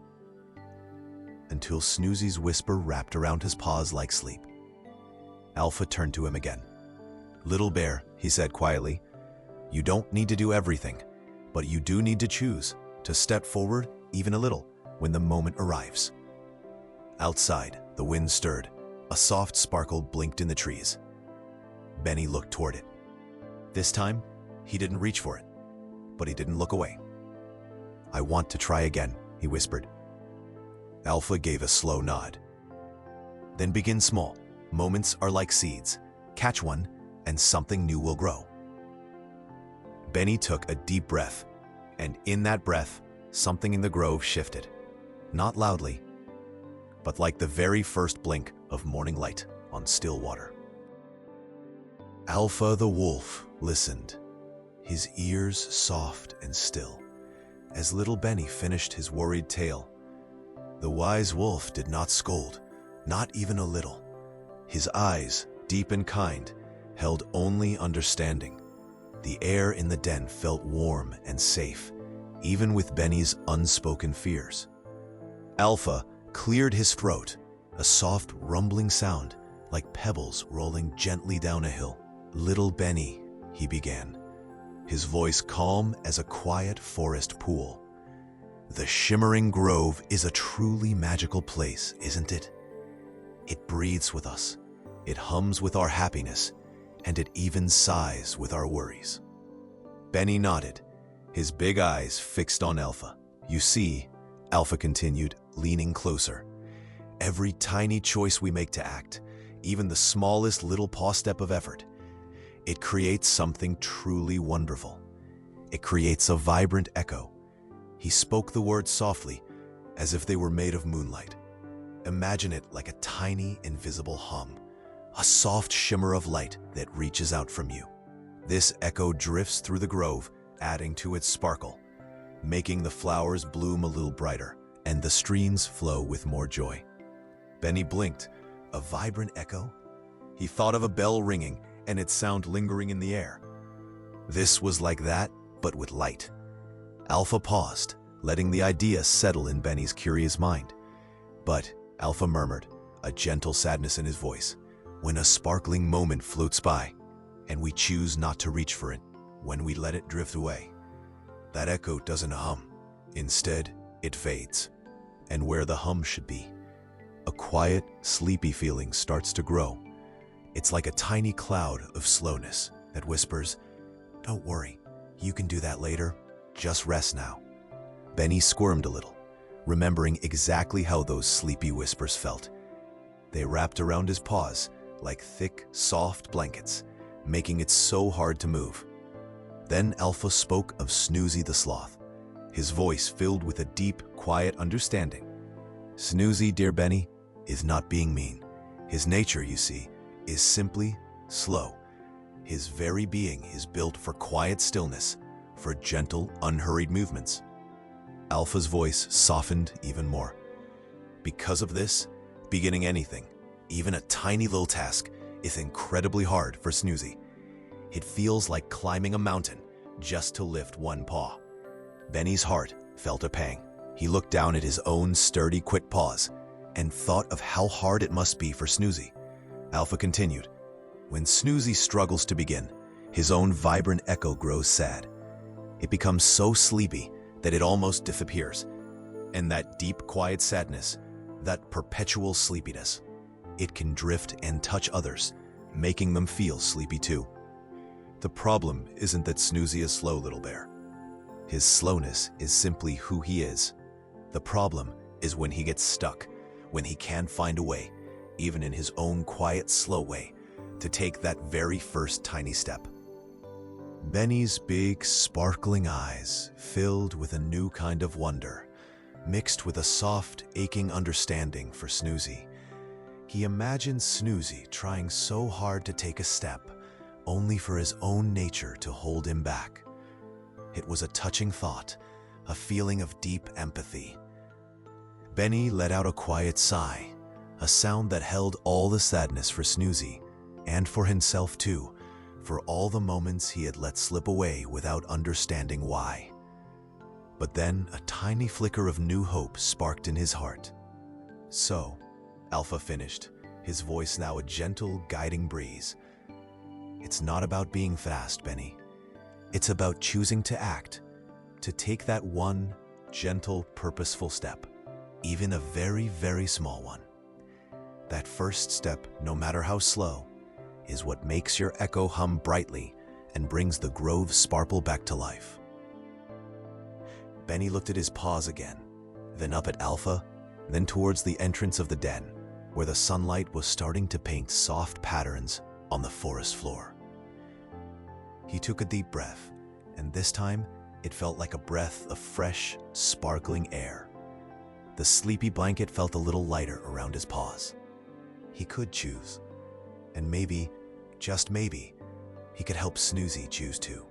Until Snoozy's whisper wrapped around his paws like sleep. Alpha turned to him again. Little bear, he said quietly, you don't need to do everything, but you do need to choose to step forward even a little when the moment arrives. Outside, the wind stirred. A soft sparkle blinked in the trees. Benny looked toward it. This time, he didn't reach for it, but he didn't look away. I want to try again, he whispered. Alpha gave a slow nod. Then begin small. Moments are like seeds. Catch one, and something new will grow. Benny took a deep breath, and in that breath, something in the grove shifted. Not loudly, but like the very first blink of morning light on still water. Alpha the wolf listened, his ears soft and still, as little Benny finished his worried tale. The wise wolf did not scold, not even a little. His eyes, deep and kind, held only understanding. The air in the den felt warm and safe, even with Benny's unspoken fears. Alpha cleared his throat, a soft rumbling sound like pebbles rolling gently down a hill. "Little Benny," he began, his voice calm as a quiet forest pool. "The Shimmering Grove is a truly magical place, isn't it? It breathes with us, it hums with our happiness, and it even sighs with our worries." Benny nodded, his big eyes fixed on Alpha. "You see," Alpha continued, leaning closer, "every tiny choice we make to act, even the smallest little paw step of effort, it creates something truly wonderful. It creates a vibrant echo." He spoke the words softly, as if they were made of moonlight. "Imagine it like a tiny, invisible hum, a soft shimmer of light that reaches out from you. This echo drifts through the grove, adding to its sparkle, making the flowers bloom a little brighter, and the streams flow with more joy." Benny blinked. A vibrant echo? He thought of a bell ringing and its sound lingering in the air. This was like that, but with light. Alpha paused, letting the idea settle in Benny's curious mind. "But," Alpha murmured, a gentle sadness in his voice, "when a sparkling moment floats by, and we choose not to reach for it, when we let it drift away, that echo doesn't hum. Instead, it fades. And where the hum should be, a quiet, sleepy feeling starts to grow. It's like a tiny cloud of slowness that whispers, 'Don't worry, you can do that later. Just rest now.'" Benny squirmed a little, remembering exactly how those sleepy whispers felt. They wrapped around his paws like thick, soft blankets, making it so hard to move. Then Alpha spoke of Snoozy the Sloth, his voice filled with a deep, quiet understanding. "Snoozy, dear Benny, is not being mean. His nature, you see, is simply slow. His very being is built for quiet stillness, for gentle, unhurried movements." Alpha's voice softened even more. "Because of this, beginning anything, even a tiny little task, is incredibly hard for Snoozy. It feels like climbing a mountain just to lift one paw." Benny's heart felt a pang. He looked down at his own sturdy, quick paws and thought of how hard it must be for Snoozy. Alpha continued, "When Snoozy struggles to begin, his own vibrant echo grows sad. It becomes so sleepy that it almost disappears. And that deep, quiet sadness, that perpetual sleepiness, it can drift and touch others, making them feel sleepy too. The problem isn't that Snoozy is slow, little bear. His slowness is simply who he is. The problem is when he gets stuck, when he can't find a way, even in his own quiet, slow way, to take that very first tiny step." Benny's big, sparkling eyes filled with a new kind of wonder, mixed with a soft, aching understanding for Snoozy. He imagined Snoozy trying so hard to take a step, only for his own nature to hold him back. It was a touching thought, a feeling of deep empathy. Benny let out a quiet sigh, a sound that held all the sadness for Snoozy, and for himself too, for all the moments he had let slip away without understanding why. But then a tiny flicker of new hope sparked in his heart. "So," Alpha finished, his voice now a gentle, guiding breeze, "it's not about being fast, Benny. It's about choosing to act, to take that one gentle, purposeful step, even a very, very small one. That first step, no matter how slow, is what makes your echo hum brightly and brings the grove's sparkle back to life." Benny looked at his paws again, then up at Alpha, then towards the entrance of the den, where the sunlight was starting to paint soft patterns on the forest floor. He took a deep breath, and this time it felt like a breath of fresh, sparkling air. The sleepy blanket felt a little lighter around his paws. He could choose, and maybe, just maybe, he could help Snoozy choose too.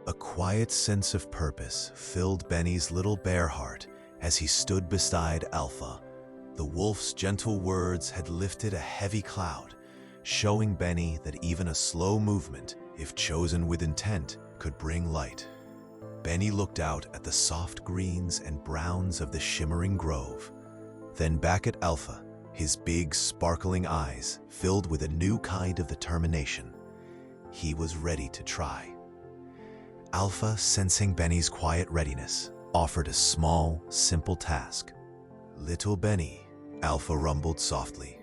A quiet sense of purpose filled Benny's little bear heart As he stood beside Alpha, the wolf's gentle words had lifted a heavy cloud, showing Benny that even a slow movement, if chosen with intent, could bring light. Benny looked out at the soft greens and browns of the shimmering grove, then back at Alpha, his big, sparkling eyes filled with a new kind of determination. He was ready to try. Alpha, sensing Benny's quiet readiness, offered a small, simple task. "Little Benny," Alpha rumbled softly,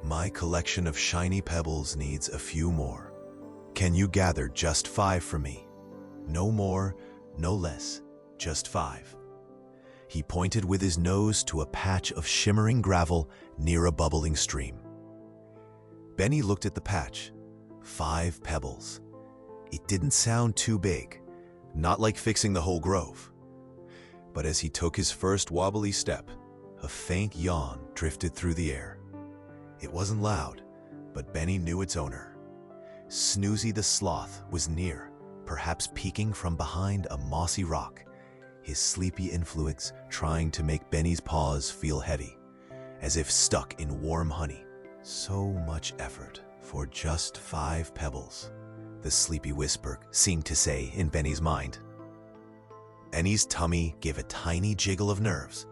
"my collection of shiny pebbles needs a few more. Can you gather just 5 for me? No more, no less, just 5. He pointed with his nose to a patch of shimmering gravel near a bubbling stream. Benny looked at the patch. 5 pebbles. It didn't sound too big, not like fixing the whole grove. But as he took his first wobbly step, a faint yawn drifted through the air. It wasn't loud, but Benny knew its owner. Snoozy the sloth was near, perhaps peeking from behind a mossy rock, his sleepy influence trying to make Benny's paws feel heavy, as if stuck in warm honey. So much effort for just 5 pebbles, the sleepy whisper seemed to say in Benny's mind. Benny's tummy gave a tiny jiggle of nerves,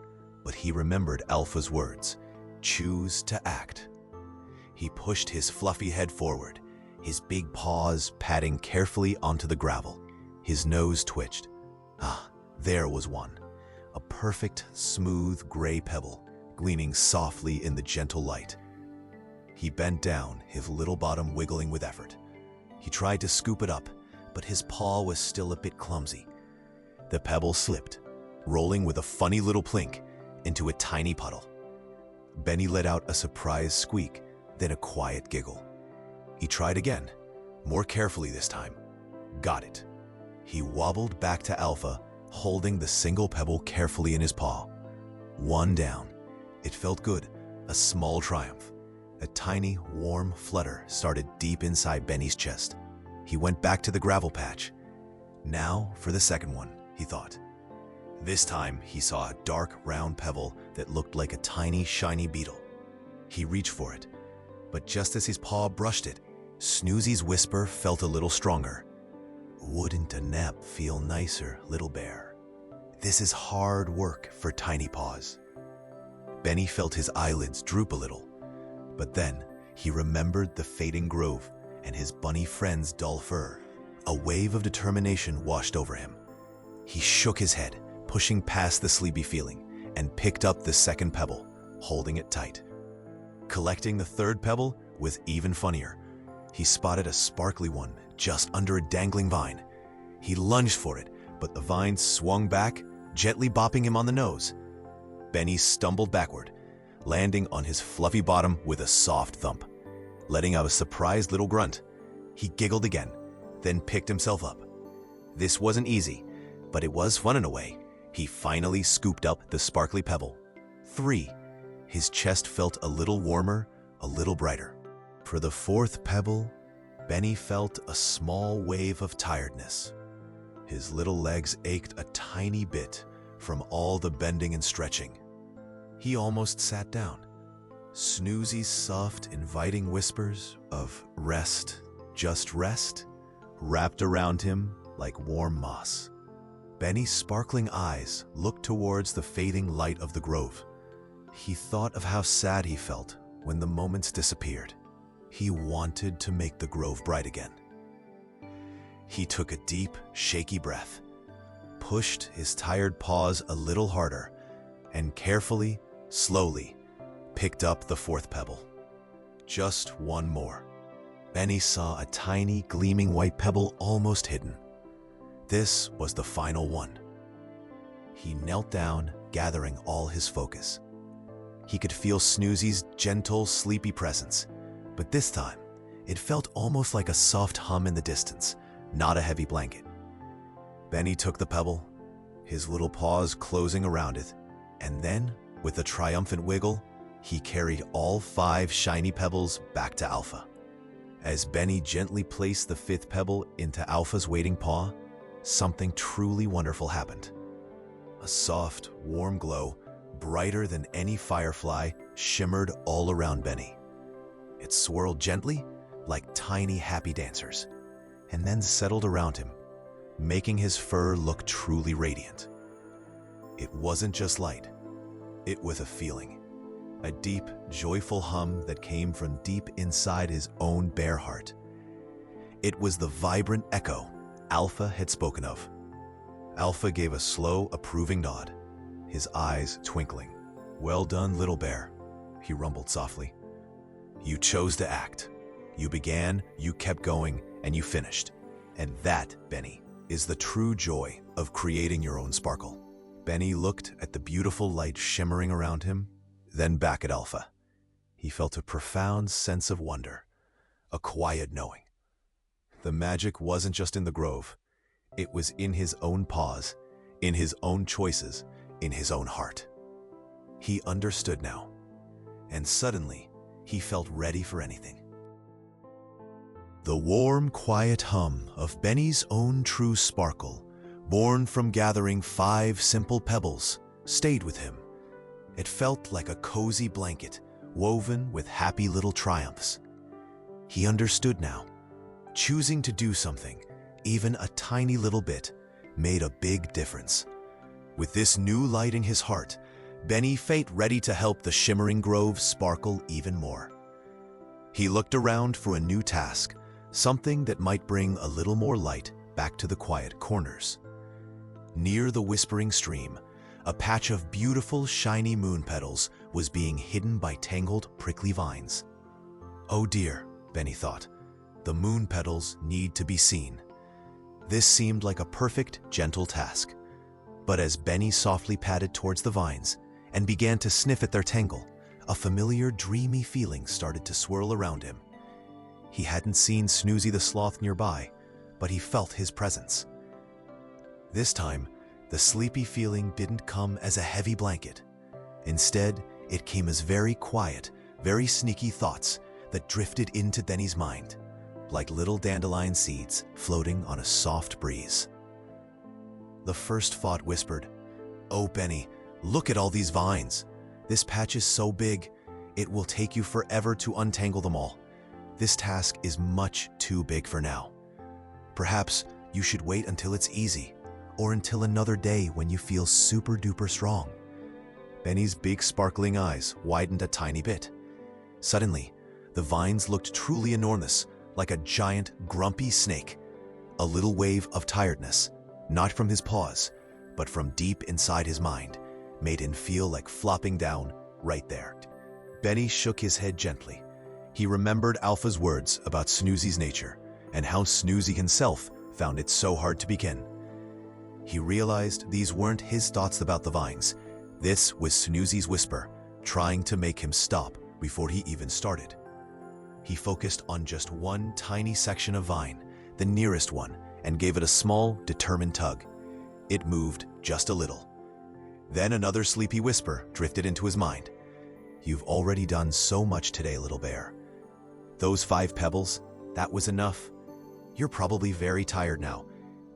but he remembered Alpha's words, "Choose to act." He pushed his fluffy head forward, his big paws patting carefully onto the gravel. His nose twitched. There was one, a perfect, smooth gray pebble, gleaming softly in the gentle light. He bent down, his little bottom wiggling with effort. He tried to scoop it up, but his paw was still a bit clumsy. The pebble slipped, rolling with a funny little plink into a tiny puddle. Benny let out a surprised squeak, then a quiet giggle. He tried again, more carefully this time. Got it. He wobbled back to Alpha, holding the single pebble carefully in his paw. One down. It felt good, a small triumph. A tiny, warm flutter started deep inside Benny's chest. He went back to the gravel patch. Now for the second one, he thought. This time, he saw a dark, round pebble that looked like a tiny, shiny beetle. He reached for it, but just as his paw brushed it, Snoozy's whisper felt a little stronger. "Wouldn't a nap feel nicer, little bear?" This is hard work for tiny paws. Benny felt his eyelids droop a little, but then he remembered the fading grove and his bunny friend's dull fur. A wave of determination washed over him. He shook his head, pushing past the sleepy feeling, and picked up the second pebble, holding it tight. Collecting the third pebble was even funnier. He spotted a sparkly one just under a dangling vine. He lunged for it, but the vine swung back, gently bopping him on the nose. Benny stumbled backward, landing on his fluffy bottom with a soft thump. Letting out a surprised little grunt, he giggled again, then picked himself up. This wasn't easy, but it was fun in a way. He finally scooped up the sparkly pebble. 3. His chest felt a little warmer, a little brighter. For the 4th pebble, Benny felt a small wave of tiredness. His little legs ached a tiny bit from all the bending and stretching. He almost sat down. Snoozy's soft, inviting whispers of "rest, just rest," wrapped around him like warm moss. Benny's sparkling eyes looked towards the fading light of the grove. He thought of how sad he felt when the moments disappeared. He wanted to make the grove bright again. He took a deep, shaky breath, pushed his tired paws a little harder, and carefully, slowly, picked up the 4th pebble. Just one more. Benny saw a tiny, gleaming white pebble almost hidden. This was the final one. He knelt down, gathering all his focus. He could feel Snoozy's gentle, sleepy presence, but this time, it felt almost like a soft hum in the distance, not a heavy blanket. Benny took the pebble, his little paws closing around it, and then, with a triumphant wiggle, he carried all 5 shiny pebbles back to Alpha. As Benny gently placed the 5th pebble into Alpha's waiting paw, something truly wonderful happened. A soft, warm glow, brighter than any firefly, shimmered all around Benny. It swirled gently, like tiny happy dancers, and then settled around him, making his fur look truly radiant. It wasn't just light, it was a feeling, a deep, joyful hum that came from deep inside his own bear heart. It was the vibrant echo Alpha had spoken of. Alpha gave a slow, approving nod, his eyes twinkling. "Well done, little bear," he rumbled softly. "You chose to act. You began, you kept going, and you finished. And that, Benny, is the true joy of creating your own sparkle." Benny looked at the beautiful light shimmering around him, then back at Alpha. He felt a profound sense of wonder, a quiet knowing. The magic wasn't just in the grove. It was in his own paws, in his own choices, in his own heart. He understood now, and suddenly he felt ready for anything. The warm, quiet hum of Benny's own true sparkle, born from gathering 5 simple pebbles, stayed with him. It felt like a cozy blanket, woven with happy little triumphs. He understood now. Choosing to do something, even a tiny little bit, made a big difference. With this new light in his heart, Benny felt ready to help the shimmering grove sparkle even more. He looked around for a new task, something that might bring a little more light back to the quiet corners. Near the whispering stream, a patch of beautiful, shiny moon petals was being hidden by tangled, prickly vines. "Oh dear," Benny thought, "the moon petals need to be seen." This seemed like a perfect, gentle task. But as Benny softly padded towards the vines and began to sniff at their tangle, a familiar, dreamy feeling started to swirl around him. He hadn't seen Snoozy the Sloth nearby, but he felt his presence. This time, the sleepy feeling didn't come as a heavy blanket. Instead, it came as very quiet, very sneaky thoughts that drifted into Benny's mind, like little dandelion seeds floating on a soft breeze. The first thought whispered, "Oh, Benny, look at all these vines. This patch is so big, it will take you forever to untangle them all. This task is much too big for now. Perhaps you should wait until it's easy, or until another day when you feel super duper strong." Benny's big sparkling eyes widened a tiny bit. Suddenly, the vines looked truly enormous, like a giant, grumpy snake. A little wave of tiredness, not from his paws, but from deep inside his mind, made him feel like flopping down right there. Benny shook his head gently. He remembered Alpha's words about Snoozy's nature and how Snoozy himself found it so hard to begin. He realized these weren't his thoughts about the vines. This was Snoozy's whisper, trying to make him stop before he even started. He focused on just one tiny section of vine, the nearest one, and gave it a small, determined tug. It moved just a little. Then another sleepy whisper drifted into his mind. "You've already done so much today, little bear. Those 5 pebbles, that was enough. You're probably very tired now.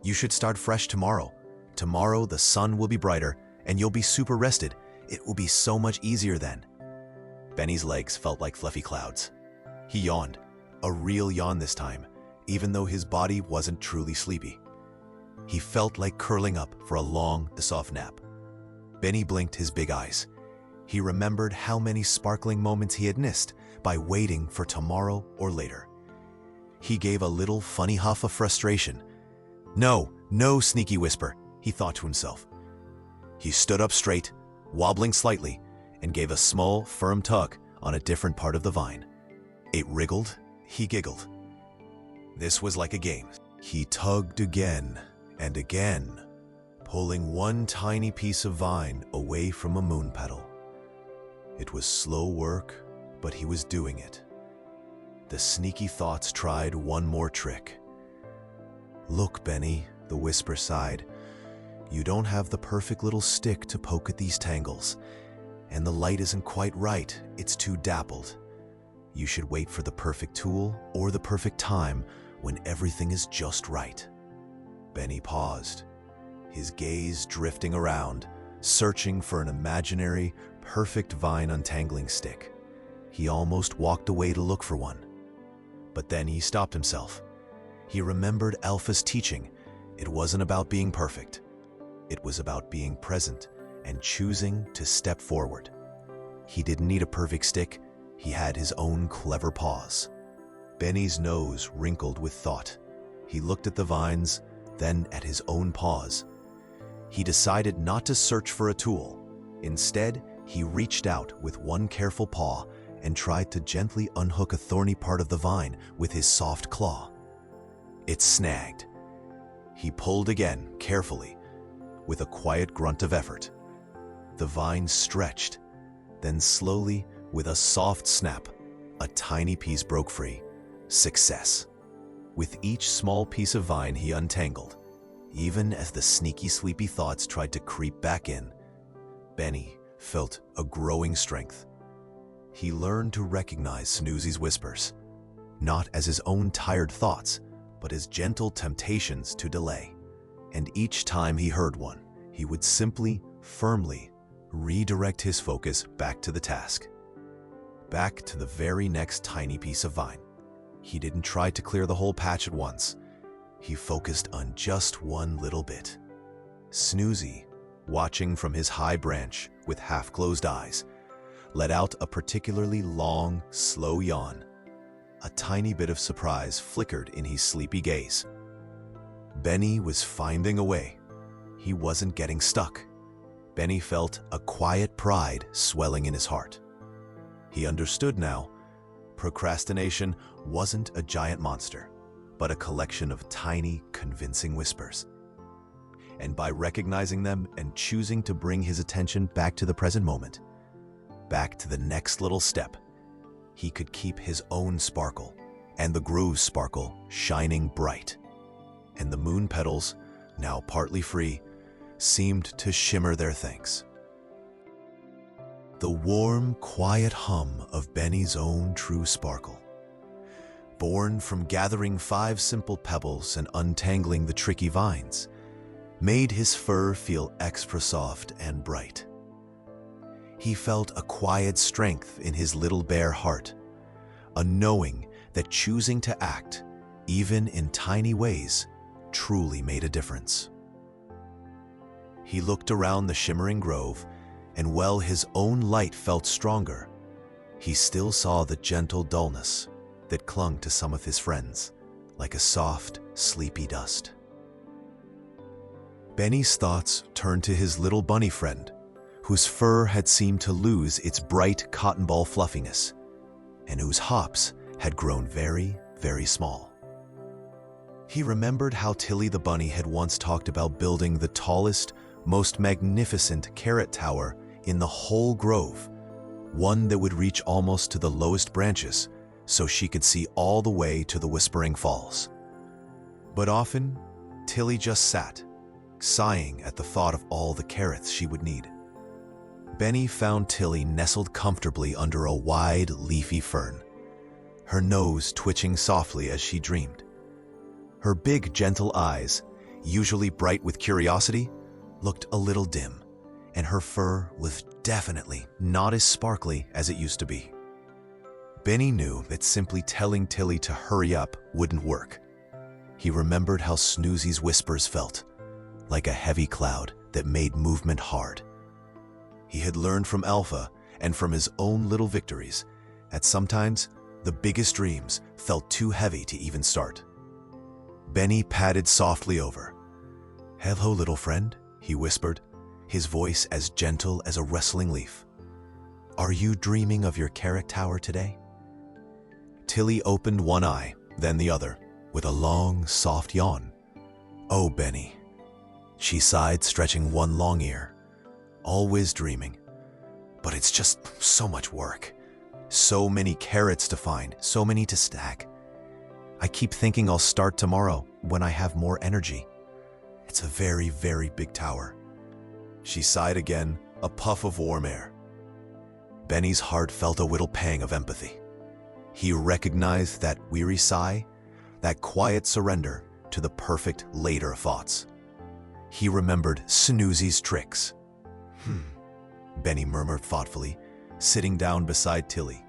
You should start fresh tomorrow. Tomorrow the sun will be brighter and you'll be super rested. It will be so much easier then." Benny's legs felt like fluffy clouds. He yawned, a real yawn this time, even though his body wasn't truly sleepy. He felt like curling up for a long, soft nap. Benny blinked his big eyes. He remembered how many sparkling moments he had missed by waiting for tomorrow or later. He gave a little funny huff of frustration. "No, no, sneaky whisper," he thought to himself. He stood up straight, wobbling slightly, and gave a small, firm tug on a different part of the vine. It wriggled, he giggled. This was like a game. He tugged again and again, pulling one tiny piece of vine away from a moon petal. It was slow work, but he was doing it. The sneaky thoughts tried one more trick. "Look, Benny," the whisper sighed. "You don't have the perfect little stick to poke at these tangles, and the light isn't quite right, it's too dappled. You should wait for the perfect tool or the perfect time when everything is just right." Benny paused, his gaze drifting around, searching for an imaginary, perfect vine untangling stick. He almost walked away to look for one. But then he stopped himself. He remembered Alpha's teaching. It wasn't about being perfect. It was about being present and choosing to step forward. He didn't need a perfect stick. He had his own clever paws. Benny's nose wrinkled with thought. He looked at the vines, then at his own paws. He decided not to search for a tool. Instead, he reached out with one careful paw and tried to gently unhook a thorny part of the vine with his soft claw. It snagged. He pulled again, carefully, with a quiet grunt of effort. The vine stretched, then slowly, with a soft snap, a tiny piece broke free. Success. With each small piece of vine he untangled, even as the sneaky, sleepy thoughts tried to creep back in, Benny felt a growing strength. He learned to recognize Snoozy's whispers, not as his own tired thoughts, but as gentle temptations to delay. And each time he heard one, he would simply, firmly redirect his focus back to the task, back to the very next tiny piece of vine. He didn't try to clear the whole patch at once. He focused on just one little bit. Snoozy, watching from his high branch with half-closed eyes, let out a particularly long, slow yawn. A tiny bit of surprise flickered in his sleepy gaze. Benny was finding a way. He wasn't getting stuck. Benny felt a quiet pride swelling in his heart. He understood now. Procrastination wasn't a giant monster, but a collection of tiny, convincing whispers. And by recognizing them and choosing to bring his attention back to the present moment, back to the next little step, he could keep his own sparkle and the groove's sparkle shining bright. And the moon petals, now partly free, seemed to shimmer their thanks. The warm, quiet hum of Benny's own true sparkle, born from gathering 5 simple pebbles and untangling the tricky vines, made his fur feel extra soft and bright. He felt a quiet strength in his little bare heart, a knowing that choosing to act, even in tiny ways, truly made a difference. He looked around the shimmering grove, and while his own light felt stronger, he still saw the gentle dullness that clung to some of his friends, like a soft, sleepy dust. Benny's thoughts turned to his little bunny friend, whose fur had seemed to lose its bright cotton ball fluffiness, and whose hops had grown very, very small. He remembered how Tilly the bunny had once talked about building the tallest, most magnificent carrot tower in the whole grove, one that would reach almost to the lowest branches, so she could see all the way to the Whispering Falls. But often, Tilly just sat, sighing at the thought of all the carrots she would need. Benny found Tilly nestled comfortably under a wide, leafy fern, her nose twitching softly as she dreamed. Her big, gentle eyes, usually bright with curiosity, looked a little dim, and her fur was definitely not as sparkly as it used to be. Benny knew that simply telling Tilly to hurry up wouldn't work. He remembered how Snoozy's whispers felt, like a heavy cloud that made movement hard. He had learned from Alpha and from his own little victories that sometimes the biggest dreams felt too heavy to even start. Benny padded softly over. "Hello, little friend," he whispered, his voice as gentle as a rustling leaf. "Are you dreaming of your carrot tower today?" Tilly opened one eye, then the other, with a long, soft yawn. "Oh, Benny," she sighed, stretching one long ear. "Always dreaming. But it's just so much work. So many carrots to find, so many to stack. I keep thinking I'll start tomorrow when I have more energy. It's a very, very big tower." She sighed again, a puff of warm air. Benny's heart felt a little pang of empathy. He recognized that weary sigh, that quiet surrender to the perfect later thoughts. He remembered Snoozy's tricks. Benny murmured thoughtfully, sitting down beside Tilly.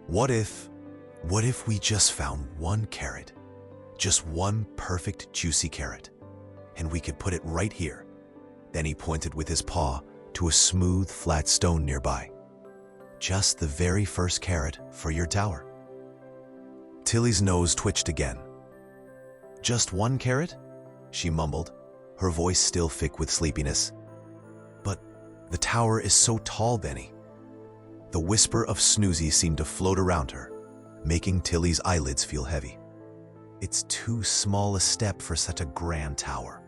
What if we just found one carrot? Just one perfect, juicy carrot. And we could put it right here. Then he pointed with his paw to a smooth, flat stone nearby. Just the very first carrot for your tower. Tilly's nose twitched again. Just one carrot? She mumbled, her voice still thick with sleepiness. But the tower is so tall, Benny. The whisper of Snoozy seemed to float around her, making Tilly's eyelids feel heavy. It's too small a step for such a grand tower.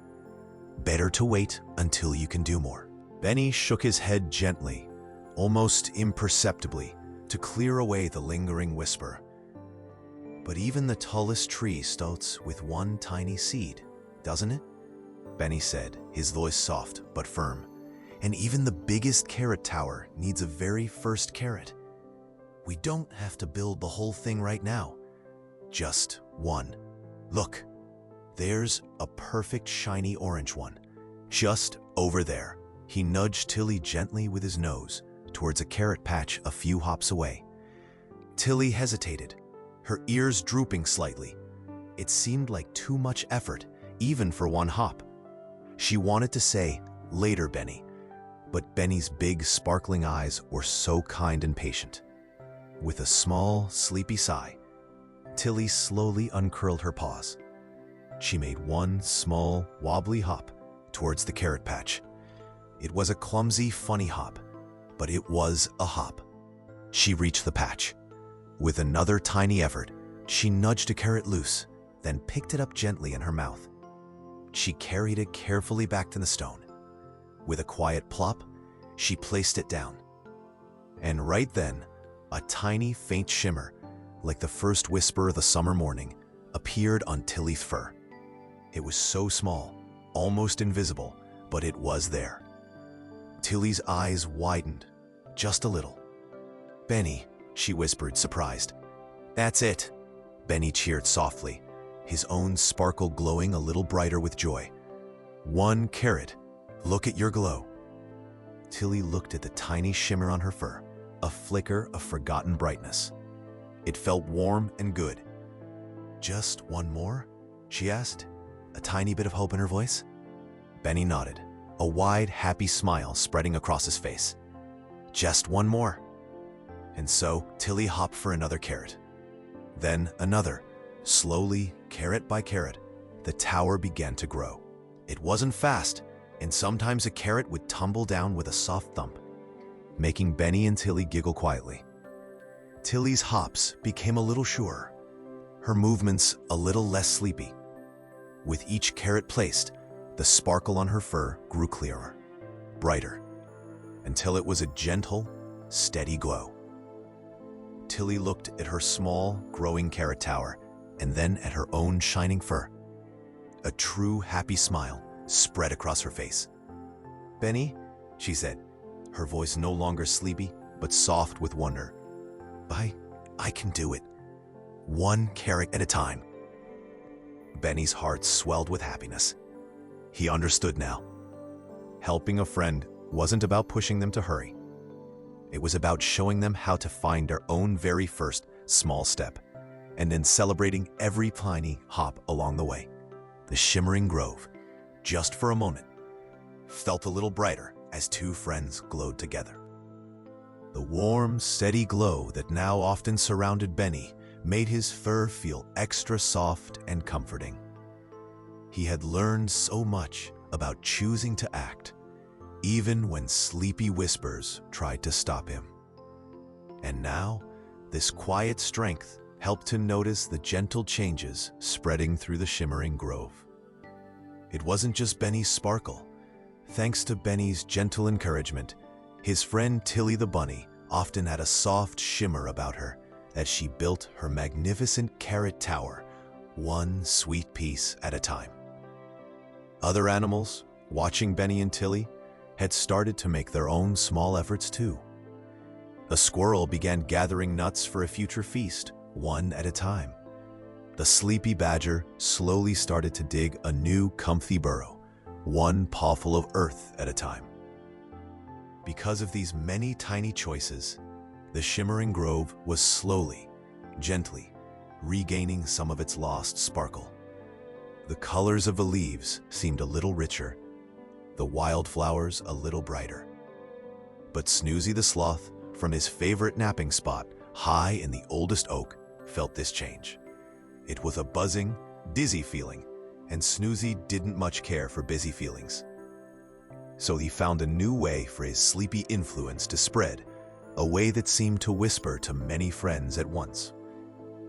Better to wait until you can do more. Benny shook his head gently, almost imperceptibly, to clear away the lingering whisper. But even the tallest tree starts with one tiny seed, doesn't it? Benny said, his voice soft but firm. And even the biggest carrot tower needs a very first carrot. We don't have to build the whole thing right now. Just one. Look, there's a perfect shiny orange one. Just over there. He nudged Tilly gently with his nose towards a carrot patch a few hops away. Tilly hesitated, her ears drooping slightly. It seemed like too much effort, even for one hop. She wanted to say, "Later, Benny," but Benny's big, sparkling eyes were so kind and patient. With a small, sleepy sigh, Tilly slowly uncurled her paws. She made one small, wobbly hop towards the carrot patch. It was a clumsy, funny hop, but it was a hop. She reached the patch. With another tiny effort, she nudged a carrot loose, then picked it up gently in her mouth. She carried it carefully back to the stone. With a quiet plop, she placed it down. And right then, a tiny, faint shimmer, like the first whisper of the summer morning, appeared on Tilly's fur. It was so small, almost invisible, but it was there. Tilly's eyes widened, just a little. "Benny," she whispered, surprised. "That's it," Benny cheered softly, his own sparkle glowing a little brighter with joy. "One carrot. Look at your glow." Tilly looked at the tiny shimmer on her fur, a flicker of forgotten brightness. It felt warm and good. "Just one more?" she asked, a tiny bit of hope in her voice. Benny nodded, a wide, happy smile spreading across his face. "Just one more." And so Tilly hopped for another carrot. Then another. Slowly, carrot by carrot, the tower began to grow. It wasn't fast, and sometimes a carrot would tumble down with a soft thump, making Benny and Tilly giggle quietly. Tilly's hops became a little surer, her movements a little less sleepy. With each carrot placed, the sparkle on her fur grew clearer, brighter, until it was a gentle, steady glow. Tilly looked at her small, growing carrot tower and then at her own shining fur. A true, happy smile spread across her face. "Benny," she said, her voice no longer sleepy, but soft with wonder. I can do it. One carrot at a time." Benny's heart swelled with happiness. He understood now. Helping a friend wasn't about pushing them to hurry. It was about showing them how to find their own very first small step, and then celebrating every tiny hop along the way. The shimmering grove, just for a moment, felt a little brighter as two friends glowed together. The warm, steady glow that now often surrounded Benny made his fur feel extra soft and comforting. He had learned so much about choosing to act, even when sleepy whispers tried to stop him. And now, this quiet strength helped to notice the gentle changes spreading through the shimmering grove. It wasn't just Benny's sparkle. Thanks to Benny's gentle encouragement, his friend Tilly the bunny often had a soft shimmer about her as she built her magnificent carrot tower, one sweet piece at a time. Other animals, watching Benny and Tilly, had started to make their own small efforts too. A squirrel began gathering nuts for a future feast, one at a time. The sleepy badger slowly started to dig a new comfy burrow, one pawful of earth at a time. Because of these many tiny choices, the shimmering grove was slowly, gently, regaining some of its lost sparkle. The colors of the leaves seemed a little richer, the wildflowers a little brighter. But Snoozy the Sloth, from his favorite napping spot high in the oldest oak, felt this change. It was a buzzing, dizzy feeling, and Snoozy didn't much care for busy feelings. So he found a new way for his sleepy influence to spread, a way that seemed to whisper to many friends at once.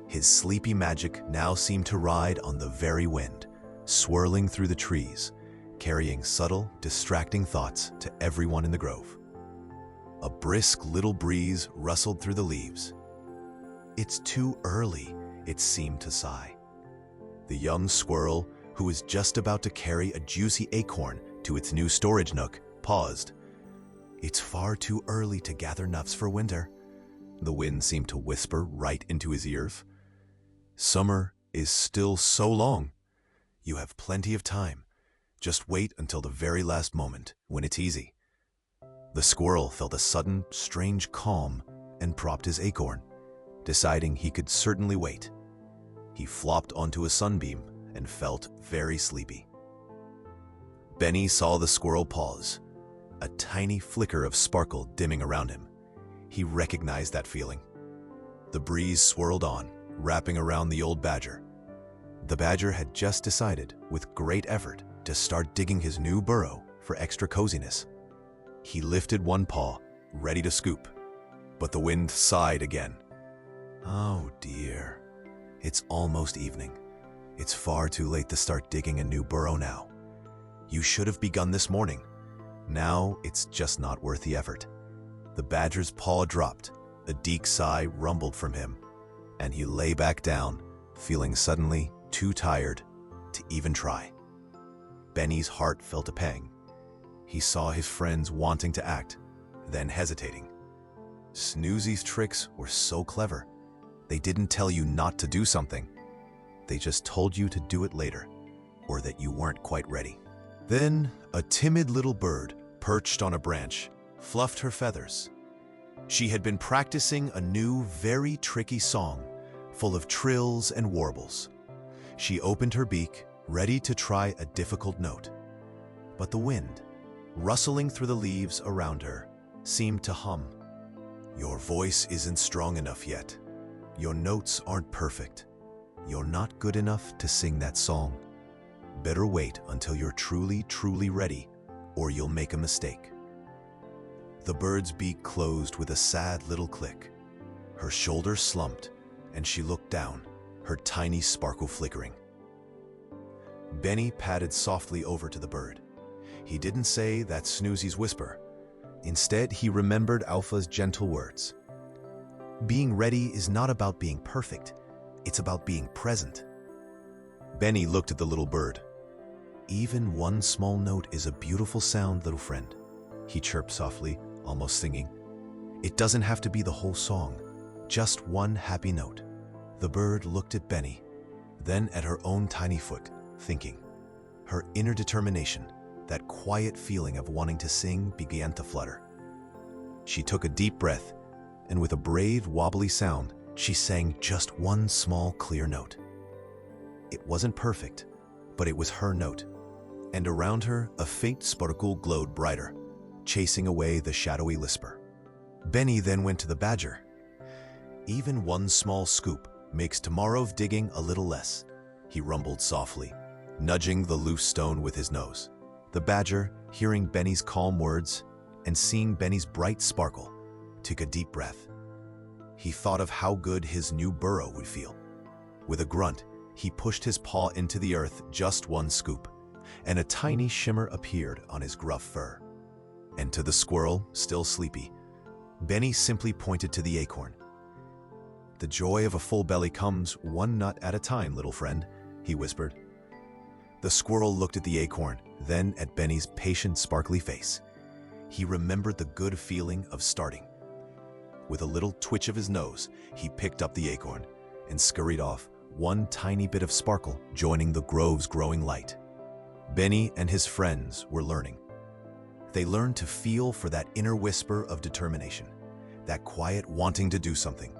His sleepy magic now seemed to ride on the very wind, swirling through the trees, carrying subtle, distracting thoughts to everyone in the grove. A brisk little breeze rustled through the leaves. "It's too early," it seemed to sigh. The young squirrel, who was just about to carry a juicy acorn to its new storage nook, paused. "It's far too early to gather nuts for winter," the wind seemed to whisper right into his ears. "Summer is still so long. You have plenty of time. Just wait until the very last moment, when it's easy." The squirrel felt a sudden, strange calm and propped his acorn, deciding he could certainly wait. He flopped onto a sunbeam and felt very sleepy. Benny saw the squirrel pause, a tiny flicker of sparkle dimming around him. He recognized that feeling. The breeze swirled on, wrapping around the old badger. The badger had just decided, with great effort, to start digging his new burrow for extra coziness. He lifted one paw, ready to scoop, but the wind sighed again. "Oh dear, it's almost evening. It's far too late to start digging a new burrow now. You should have begun this morning. Now it's just not worth the effort." The badger's paw dropped, a deep sigh rumbled from him, and he lay back down, feeling suddenly too tired to even try. Benny's heart felt a pang. He saw his friends wanting to act, then hesitating. Snoozy's tricks were so clever. They didn't tell you not to do something. They just told you to do it later, or that you weren't quite ready. Then a timid little bird perched on a branch, fluffed her feathers. She had been practicing a new, very tricky song, full of trills and warbles. She opened her beak, ready to try a difficult note. But the wind, rustling through the leaves around her, seemed to hum. "Your voice isn't strong enough yet. Your notes aren't perfect. You're not good enough to sing that song. Better wait until you're truly, truly ready, or you'll make a mistake." The bird's beak closed with a sad little click. Her shoulders slumped, and she looked down, her tiny sparkle flickering. Benny padded softly over to the bird. He didn't say that Snoozy's whisper. Instead, he remembered Alpha's gentle words. "Being ready is not about being perfect. It's about being present." Benny looked at the little bird. "Even one small note is a beautiful sound, little friend," he chirped softly, almost singing. "It doesn't have to be the whole song, just one happy note." The bird looked at Benny, then at her own tiny foot, thinking. Her inner determination, that quiet feeling of wanting to sing, began to flutter. She took a deep breath, and with a brave, wobbly sound, she sang just one small, clear note. It wasn't perfect, but it was her note, and around her a faint sparkle glowed brighter, chasing away the shadowy lisper. Benny then went to the badger. "Even one small scoop makes tomorrow's digging a little less," he rumbled softly, nudging the loose stone with his nose. The badger, hearing Benny's calm words and seeing Benny's bright sparkle, took a deep breath. He thought of how good his new burrow would feel. With a grunt, he pushed his paw into the earth just one scoop, and a tiny shimmer appeared on his gruff fur. And to the squirrel, still sleepy, Benny simply pointed to the acorn. "The joy of a full belly comes one nut at a time, little friend," he whispered. The squirrel looked at the acorn, then at Benny's patient, sparkly face. He remembered the good feeling of starting. With a little twitch of his nose, he picked up the acorn and scurried off, one tiny bit of sparkle joining the grove's growing light. Benny and his friends were learning. They learned to feel for that inner whisper of determination, that quiet wanting to do something.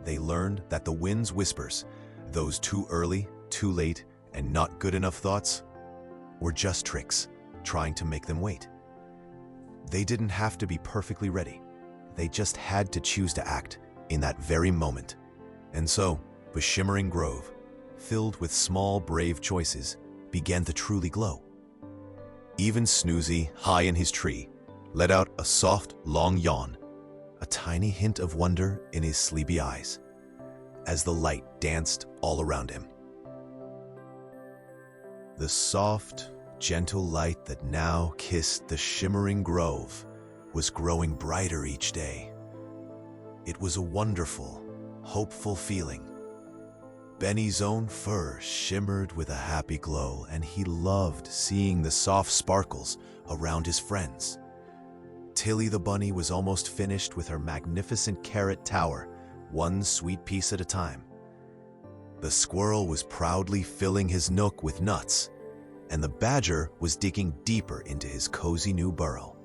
They learned that the wind's whispers, those too early, too late, and not good enough thoughts, were just tricks, trying to make them wait. They didn't have to be perfectly ready. They just had to choose to act in that very moment. And so, the shimmering grove, filled with small, brave choices, began to truly glow. Even Snoozy, high in his tree, let out a soft, long yawn, a tiny hint of wonder in his sleepy eyes, as the light danced all around him. The soft, gentle light that now kissed the shimmering grove was growing brighter each day. It was a wonderful, hopeful feeling. Benny's own fur shimmered with a happy glow, and he loved seeing the soft sparkles around his friends. Tilly the bunny was almost finished with her magnificent carrot tower, one sweet piece at a time. The squirrel was proudly filling his nook with nuts, and the badger was digging deeper into his cozy new burrow.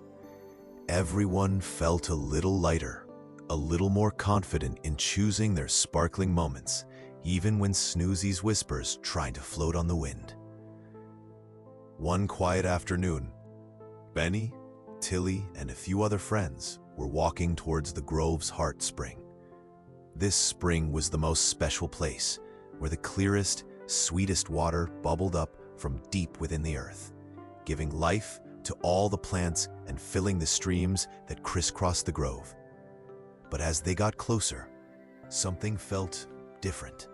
Everyone felt a little lighter, a little more confident in choosing their sparkling moments, even when Snoozy's whispers tried to float on the wind. One quiet afternoon, Benny, Tilly, and a few other friends were walking towards the grove's heart spring. This spring was the most special place, where the clearest, sweetest water bubbled up from deep within the earth, giving life to all the plants and filling the streams that crisscrossed the grove. But as they got closer, something felt different.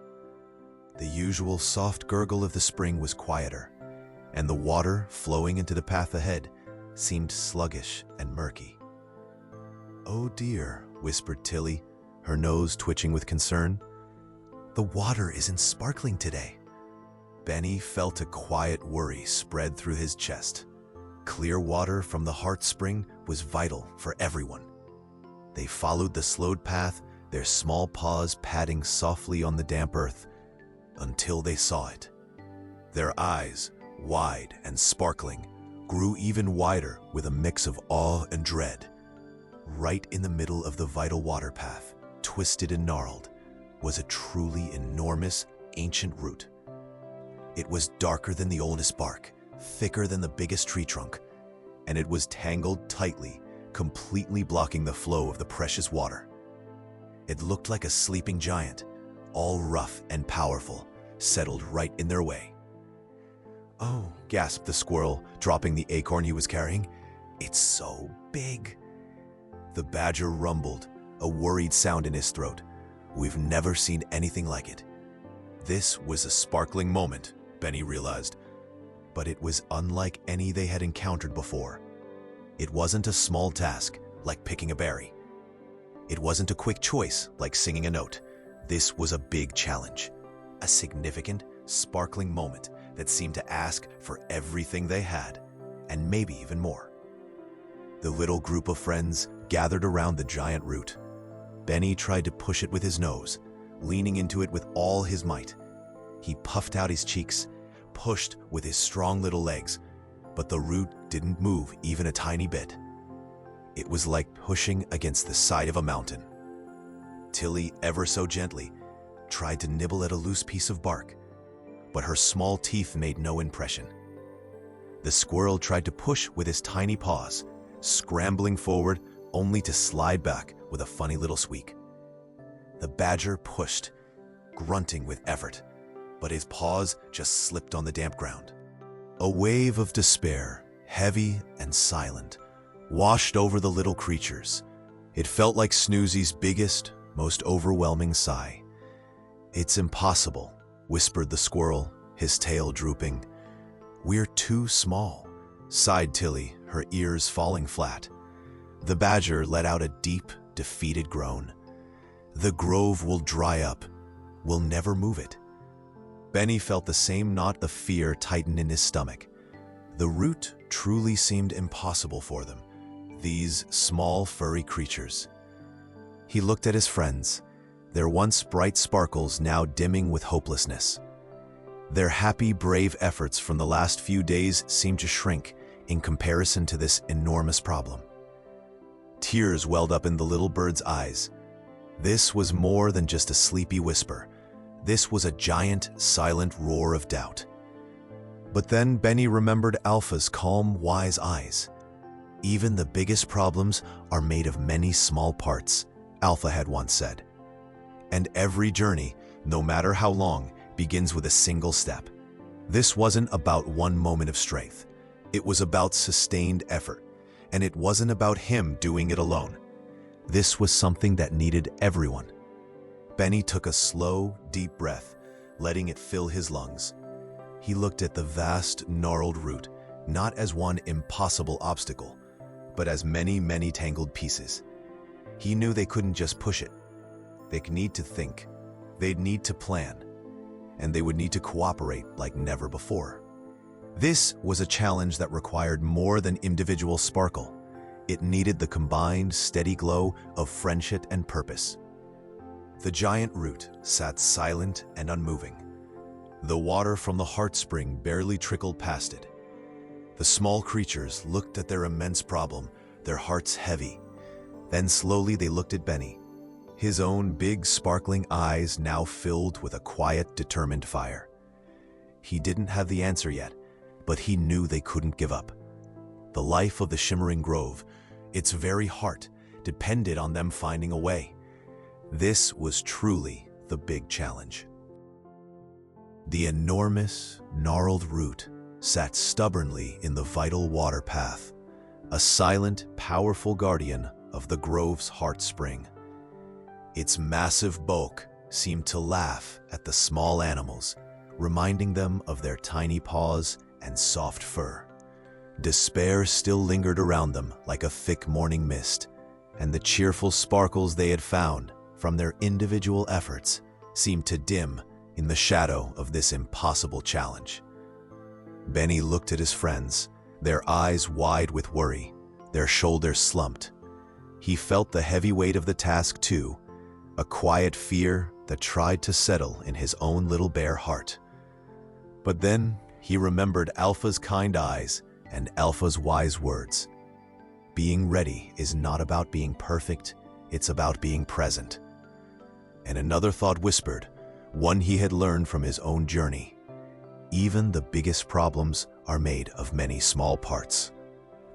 The usual soft gurgle of the spring was quieter, and the water flowing into the path ahead seemed sluggish and murky. "Oh dear," whispered Tilly, her nose twitching with concern. "The water isn't sparkling today." Benny felt a quiet worry spread through his chest. Clear water from the heart spring was vital for everyone. They followed the slowed path, their small paws padding softly on the damp earth, until they saw it. Their eyes, wide and sparkling, grew even wider with a mix of awe and dread. Right in the middle of the vital water path, twisted and gnarled, was a truly enormous, ancient root. It was darker than the oldest bark, thicker than the biggest tree trunk, and it was tangled tightly, completely blocking the flow of the precious water. It looked like a sleeping giant, all rough and powerful, settled right in their way. "Oh," gasped the squirrel, dropping the acorn he was carrying. "It's so big." The badger rumbled, a worried sound in his throat. "We've never seen anything like it." This was a sparkling moment, Benny realized, but it was unlike any they had encountered before. It wasn't a small task, like picking a berry. It wasn't a quick choice, like singing a note. This was a big challenge, a significant, sparkling moment that seemed to ask for everything they had, and maybe even more. The little group of friends gathered around the giant root. Benny tried to push it with his nose, leaning into it with all his might. He puffed out his cheeks, pushed with his strong little legs, but the root didn't move even a tiny bit. It was like pushing against the side of a mountain. Tilly, ever so gently, tried to nibble at a loose piece of bark, but her small teeth made no impression. The squirrel tried to push with his tiny paws, scrambling forward only to slide back with a funny little squeak. The badger pushed, grunting with effort, but his paws just slipped on the damp ground. A wave of despair, heavy and silent, washed over the little creatures. It felt like Snoozy's biggest, most overwhelming sigh. "It's impossible," whispered the squirrel, his tail drooping. "We're too small," sighed Tilly, her ears falling flat. The badger let out a deep, defeated groan. "The grove will dry up. We'll never move it." Benny felt the same knot of fear tighten in his stomach. The root truly seemed impossible for them, these small, furry creatures. He looked at his friends, their once bright sparkles now dimming with hopelessness. Their happy, brave efforts from the last few days seemed to shrink in comparison to this enormous problem. Tears welled up in the little bird's eyes. This was more than just a sleepy whisper. This was a giant, silent roar of doubt. But then Benny remembered Alpha's calm, wise eyes. "Even the biggest problems are made of many small parts," Alpha had once said. "And every journey, no matter how long, begins with a single step." This wasn't about one moment of strength. It was about sustained effort, and it wasn't about him doing it alone. This was something that needed everyone. Benny took a slow, deep breath, letting it fill his lungs. He looked at the vast, gnarled root, not as one impossible obstacle, but as many, many tangled pieces. He knew they couldn't just push it. They'd need to think. They'd need to plan. And they would need to cooperate like never before. This was a challenge that required more than individual sparkle. It needed the combined, steady glow of friendship and purpose. The giant root sat silent and unmoving. The water from the heart spring barely trickled past it. The small creatures looked at their immense problem, their hearts heavy. Then slowly they looked at Benny, his own big sparkling eyes now filled with a quiet, determined fire. He didn't have the answer yet, but he knew they couldn't give up. The life of the Shimmering Grove, its very heart, depended on them finding a way. This was truly the big challenge. The enormous, gnarled root sat stubbornly in the vital water path, a silent, powerful guardian of the grove's heart spring. Its massive bulk seemed to laugh at the small animals, reminding them of their tiny paws and soft fur. Despair still lingered around them like a thick morning mist, and the cheerful sparkles they had found from their individual efforts seemed to dim in the shadow of this impossible challenge. Benny looked at his friends, their eyes wide with worry, their shoulders slumped. He felt the heavy weight of the task too, a quiet fear that tried to settle in his own little bare heart. But then he remembered Alpha's kind eyes and Alpha's wise words. Being ready is not about being perfect, it's about being present. And another thought whispered, one he had learned from his own journey. Even the biggest problems are made of many small parts.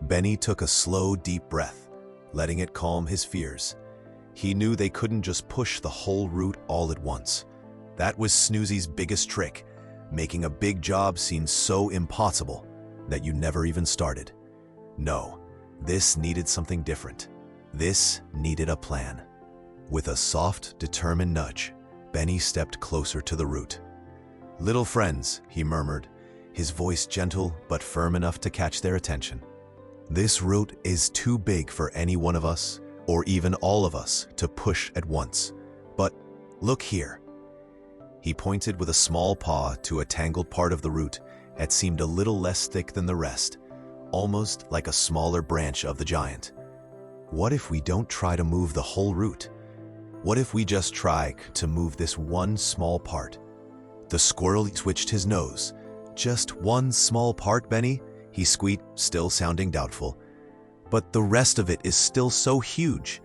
Benny took a slow, deep breath, letting it calm his fears. He knew they couldn't just push the whole route all at once. That was Snoozy's biggest trick, making a big job seem so impossible that you never even started. No, this needed something different. This needed a plan. With a soft, determined nudge, Benny stepped closer to the root. "Little friends," he murmured, his voice gentle but firm enough to catch their attention. "This root is too big for any one of us, or even all of us, to push at once. But look here." He pointed with a small paw to a tangled part of the root that seemed a little less thick than the rest, almost like a smaller branch of the giant. "What if we don't try to move the whole root? What if we just try to move this one small part?" The squirrel twitched his nose. "Just one small part, Benny?" he squeaked, still sounding doubtful. "But the rest of it is still so huge."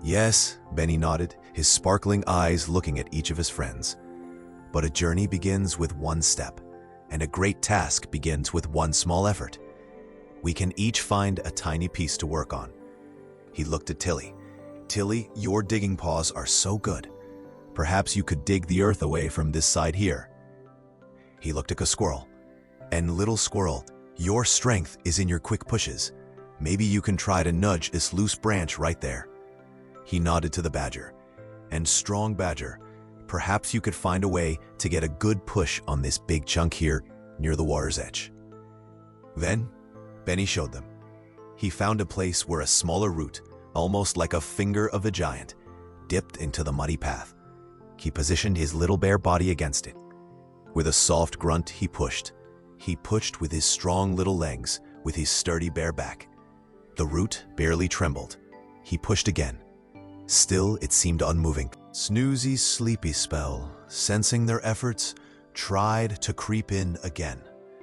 "Yes," Benny nodded, his sparkling eyes looking at each of his friends. "But a journey begins with one step, and a great task begins with one small effort. We can each find a tiny piece to work on." He looked at Tilly. "Tilly, your digging paws are so good. Perhaps you could dig the earth away from this side here." He looked at a squirrel. "And little squirrel, your strength is in your quick pushes. Maybe you can try to nudge this loose branch right there." He nodded to the badger. "And strong badger, perhaps you could find a way to get a good push on this big chunk here near the water's edge." Then, Benny showed them. He found a place where a smaller root, almost like a finger of a giant, dipped into the muddy path. He positioned his little bare body against it. With a soft grunt, he pushed. He pushed with his strong little legs, with his sturdy bare back. The root barely trembled. He pushed again. Still, it seemed unmoving. Snoozy's sleepy spell, sensing their efforts, tried to creep in again,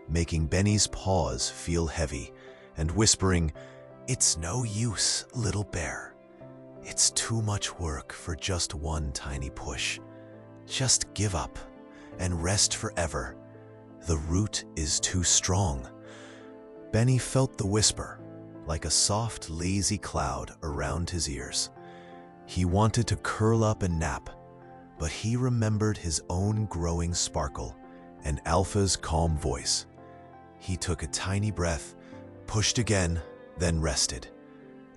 making Benny's paws feel heavy and whispering, "It's no use, little bear. It's too much work for just one tiny push. Just give up and rest forever. The root is too strong." Benny felt the whisper, like a soft, lazy cloud around his ears. He wanted to curl up and nap, but he remembered his own growing sparkle and Alpha's calm voice. He took a tiny breath, pushed again, then rested.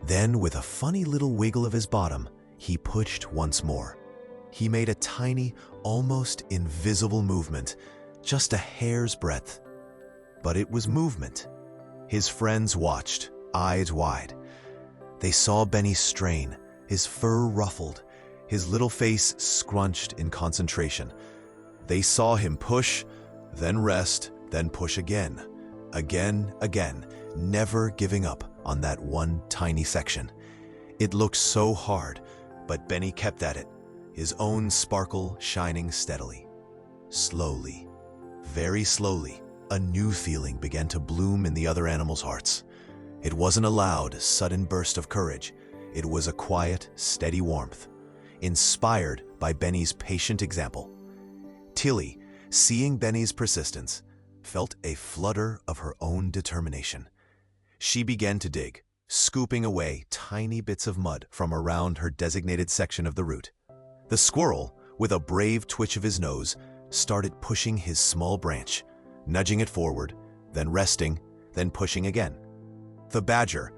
Then, with a funny little wiggle of his bottom, he pushed once more. He made a tiny, almost invisible movement, just a hair's breadth. But it was movement. His friends watched, eyes wide. They saw Benny strain, his fur ruffled, his little face scrunched in concentration. They saw him push, then rest, then push again. Again, never giving up on that one tiny section. It looked so hard, but Benny kept at it, his own sparkle shining steadily. Slowly, very slowly, a new feeling began to bloom in the other animals' hearts. It wasn't a loud, sudden burst of courage. It was a quiet, steady warmth, inspired by Benny's patient example. Tilly, seeing Benny's persistence, felt a flutter of her own determination. She began to dig, scooping away tiny bits of mud from around her designated section of the root. The squirrel, with a brave twitch of his nose, started pushing his small branch, nudging it forward, then resting, then pushing again. The badger,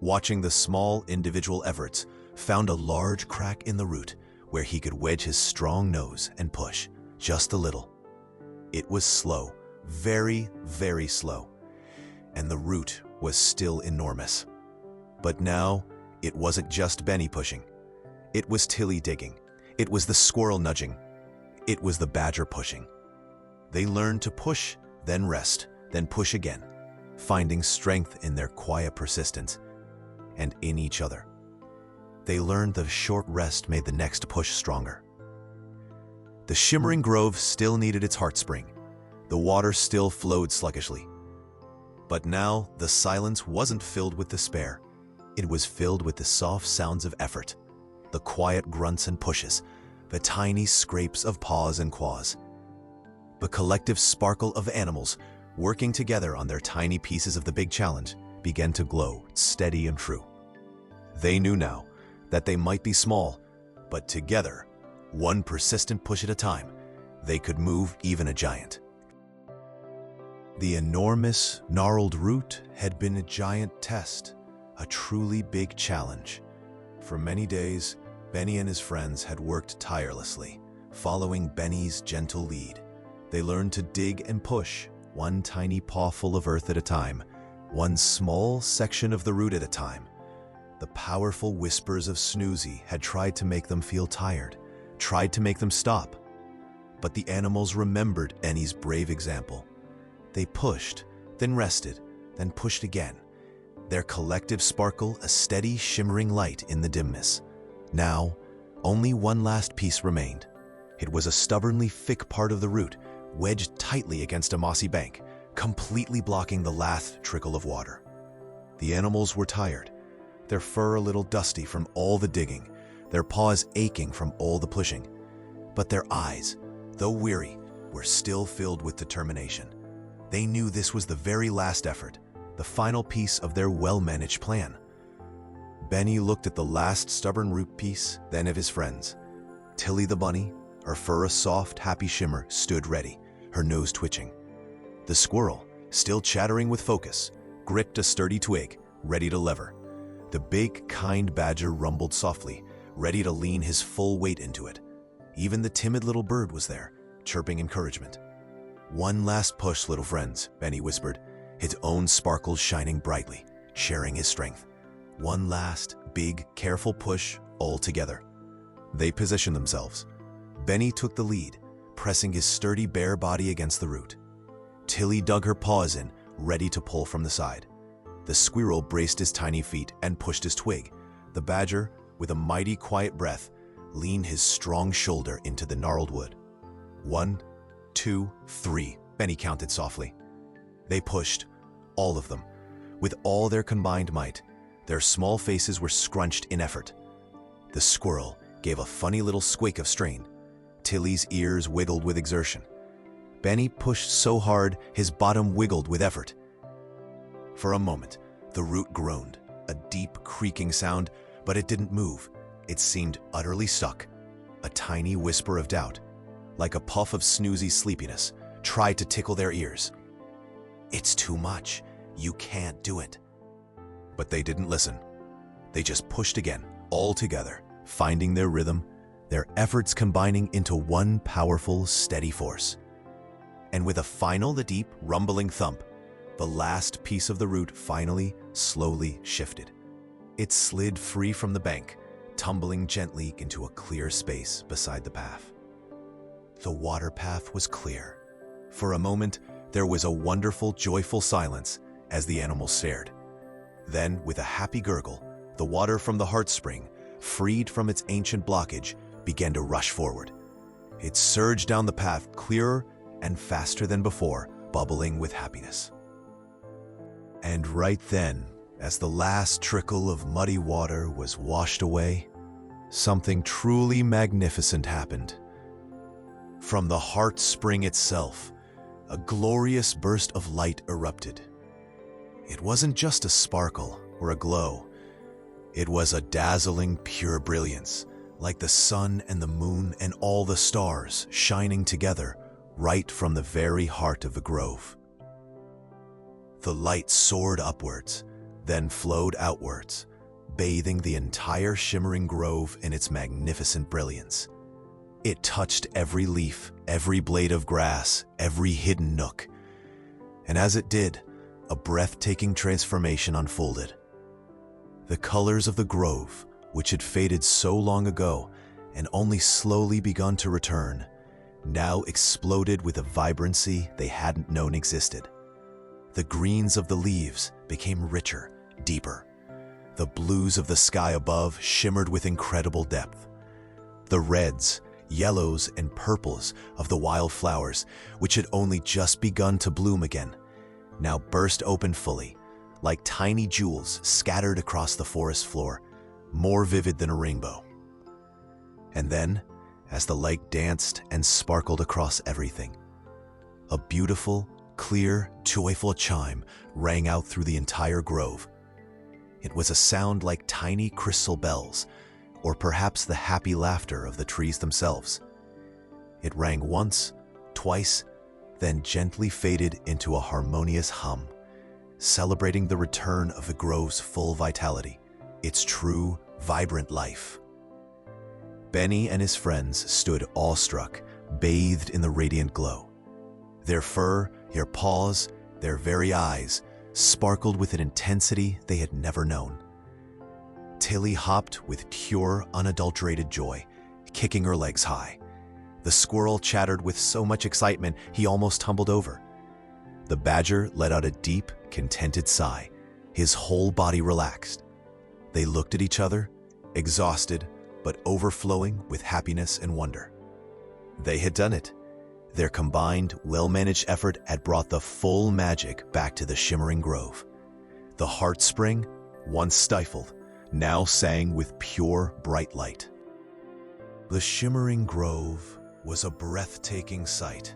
watching the small individual efforts, found a large crack in the root where he could wedge his strong nose and push, just a little. It was slow, very, very slow, and the root was still enormous. But now, it wasn't just Benny pushing. It was Tilly digging. It was the squirrel nudging. It was the badger pushing. They learned to push, then rest, then push again, finding strength in their quiet persistence and in each other. They learned that a short rest made the next push stronger. The shimmering grove still needed its heartspring. The water still flowed sluggishly. But now the silence wasn't filled with despair. It was filled with the soft sounds of effort, the quiet grunts and pushes, the tiny scrapes of paws and claws. The collective sparkle of animals, working together on their tiny pieces of the big challenge, began to glow, steady and true. They knew now that they might be small, but together, one persistent push at a time, they could move even a giant. The enormous, gnarled root had been a giant test, a truly big challenge. For many days, Benny and his friends had worked tirelessly, following Benny's gentle lead. They learned to dig and push, one tiny pawful of earth at a time, one small section of the root at a time. The powerful whispers of Snoozy had tried to make them feel tired, tried to make them stop. But the animals remembered Benny's brave example. They pushed, then rested, then pushed again. Their collective sparkle a steady, shimmering light in the dimness. Now, only one last piece remained. It was a stubbornly thick part of the root, wedged tightly against a mossy bank, completely blocking the last trickle of water. The animals were tired, their fur a little dusty from all the digging, their paws aching from all the pushing. But their eyes, though weary, were still filled with determination. They knew this was the very last effort, the final piece of their well-managed plan. Benny looked at the last stubborn root piece, then of his friends. Tilly the bunny, her fur a soft, happy shimmer, stood ready, her nose twitching. The squirrel, still chattering with focus, gripped a sturdy twig, ready to lever. The big, kind badger rumbled softly, ready to lean his full weight into it. Even the timid little bird was there, chirping encouragement. "One last push, little friends," Benny whispered, his own sparkles shining brightly, sharing his strength. One last, big, careful push, all together. They positioned themselves. Benny took the lead, pressing his sturdy bare body against the root. Tilly dug her paws in, ready to pull from the side. The squirrel braced his tiny feet and pushed his twig. The badger, with a mighty quiet breath, leaned his strong shoulder into the gnarled wood. 1, 2, 3, Benny counted softly. They pushed, all of them, with all their combined might. Their small faces were scrunched in effort. The squirrel gave a funny little squeak of strain. Tilly's ears wiggled with exertion. Benny pushed so hard his bottom wiggled with effort. For a moment, the root groaned, a deep creaking sound, but it didn't move. It seemed utterly stuck. A tiny whisper of doubt, like a puff of snoozy sleepiness, tried to tickle their ears. "It's too much. You can't do it." But they didn't listen. They just pushed again, all together, finding their rhythm, their efforts combining into one powerful, steady force. And with a final, deep, rumbling thump, the last piece of the root finally, slowly shifted. It slid free from the bank, tumbling gently into a clear space beside the path. The water path was clear. For a moment, there was a wonderful, joyful silence as the animal stared. Then, with a happy gurgle, the water from the heart spring, freed from its ancient blockage, began to rush forward. It surged down the path clearer and faster than before, bubbling with happiness. And right then, as the last trickle of muddy water was washed away, something truly magnificent happened. From the heart spring itself, a glorious burst of light erupted. It wasn't just a sparkle or a glow. It was a dazzling, pure brilliance, like the sun and the moon and all the stars shining together right from the very heart of the grove. The light soared upwards, then flowed outwards, bathing the entire shimmering grove in its magnificent brilliance. It touched every leaf, every blade of grass, every hidden nook. And as it did, a breathtaking transformation unfolded. The colors of the grove, which had faded so long ago and only slowly begun to return, now exploded with a vibrancy they hadn't known existed. The greens of the leaves became richer, deeper. The blues of the sky above shimmered with incredible depth. The reds, yellows, and purples of the wildflowers, which had only just begun to bloom again, now burst open fully, like tiny jewels scattered across the forest floor, more vivid than a rainbow. And then, as the light danced and sparkled across everything, a beautiful, clear, joyful chime rang out through the entire grove. It was a sound like tiny crystal bells, or perhaps the happy laughter of the trees themselves. It rang once, twice, then gently faded into a harmonious hum, celebrating the return of the grove's full vitality, its true, vibrant life. Benny and his friends stood awestruck, bathed in the radiant glow. Their fur, their paws, their very eyes sparkled with an intensity they had never known. Tilly hopped with pure, unadulterated joy, kicking her legs high. The squirrel chattered with so much excitement he almost tumbled over. The badger let out a deep, contented sigh, his whole body relaxed. They looked at each other, exhausted but overflowing with happiness and wonder. They had done it. Their combined, well-managed effort had brought the full magic back to the shimmering grove. The heart spring, once stifled, now sang with pure, bright light. The shimmering grove was a breathtaking sight.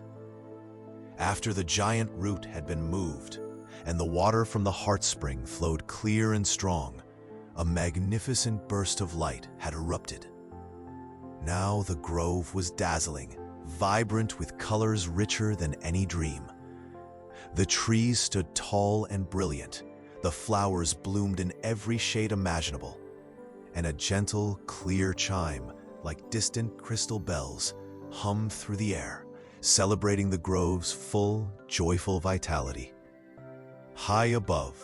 After the giant root had been moved and the water from the heart spring flowed clear and strong, a magnificent burst of light had erupted. Now the grove was dazzling, vibrant with colors richer than any dream. The trees stood tall and brilliant, the flowers bloomed in every shade imaginable, and a gentle, clear chime, like distant crystal bells, hummed through the air, celebrating the grove's full, joyful vitality. High above,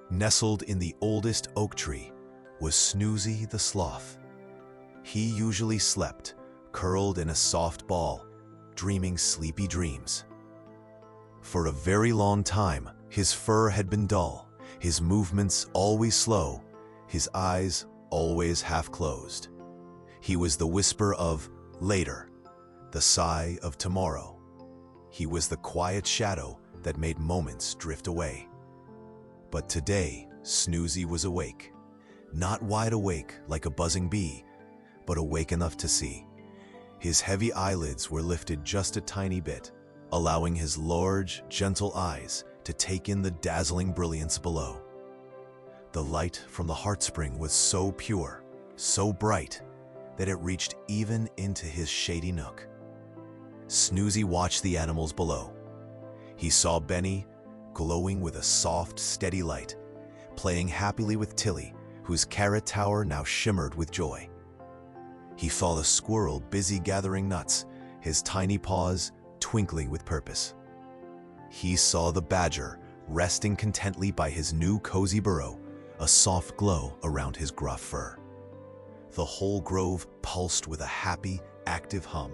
nestled in the oldest oak tree, was Snoozy the sloth. He usually slept, curled in a soft ball, dreaming sleepy dreams. For a very long time, his fur had been dull, his movements always slow, his eyes always half closed. He was the whisper of later, the sigh of tomorrow. He was the quiet shadow that made moments drift away. But today, Snoozy was awake. Not wide awake like a buzzing bee, but awake enough to see. His heavy eyelids were lifted just a tiny bit, allowing his large, gentle eyes to take in the dazzling brilliance below. The light from the heart spring was so pure, so bright, that it reached even into his shady nook. Snoozy watched the animals below. He saw Benny, glowing with a soft, steady light, playing happily with Tilly, whose carrot tower now shimmered with joy. He saw the squirrel busy gathering nuts, his tiny paws twinkling with purpose. He saw the badger resting contently by his new cozy burrow, a soft glow around his gruff fur. The whole grove pulsed with a happy, active hum,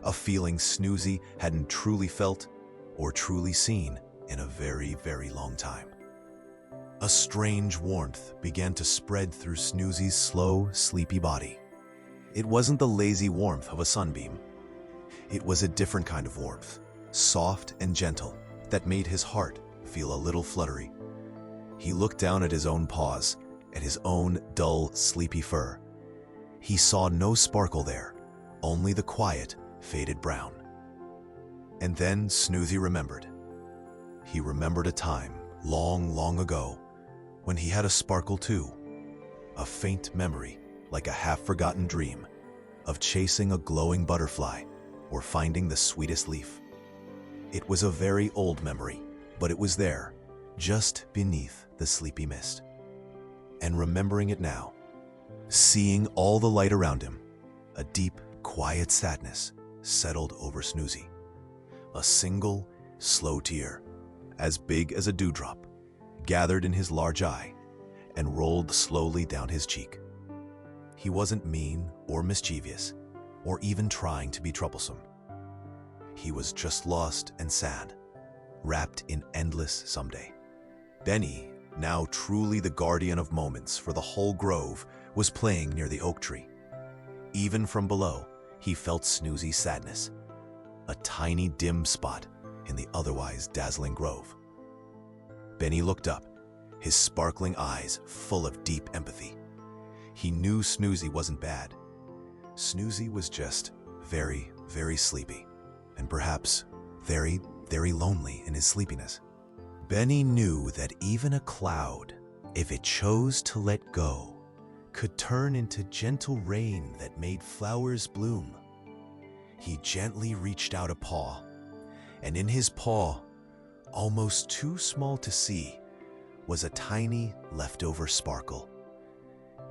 a feeling Snoozy hadn't truly felt or truly seen in a very, very long time. A strange warmth began to spread through Snoozy's slow, sleepy body. It wasn't the lazy warmth of a sunbeam. It was a different kind of warmth, soft and gentle, that made his heart feel a little fluttery. He looked down at his own paws, at his own dull, sleepy fur. He saw no sparkle there, only the quiet, faded brown. And then Snoozy remembered. He remembered a time, long, long ago, when he had a sparkle too. A faint memory, like a half-forgotten dream, of chasing a glowing butterfly or finding the sweetest leaf. It was a very old memory, but it was there, just beneath the sleepy mist. And remembering it now, seeing all the light around him, a deep, quiet sadness settled over Snoozy. A single, slow tear, as big as a dewdrop, gathered in his large eye and rolled slowly down his cheek. He wasn't mean or mischievous, or even trying to be troublesome. He was just lost and sad, wrapped in endless someday. Benny, now truly the guardian of moments for the whole grove, was playing near the oak tree. Even from below, he felt Snoozy's sadness, a tiny dim spot in the otherwise dazzling grove. Benny looked up, his sparkling eyes full of deep empathy. He knew Snoozy wasn't bad. Snoozy was just very, very sleepy, and perhaps very, very lonely in his sleepiness. Benny knew that even a cloud, if it chose to let go, could turn into gentle rain that made flowers bloom. He gently reached out a paw, and in his paw, almost too small to see, was a tiny leftover sparkle.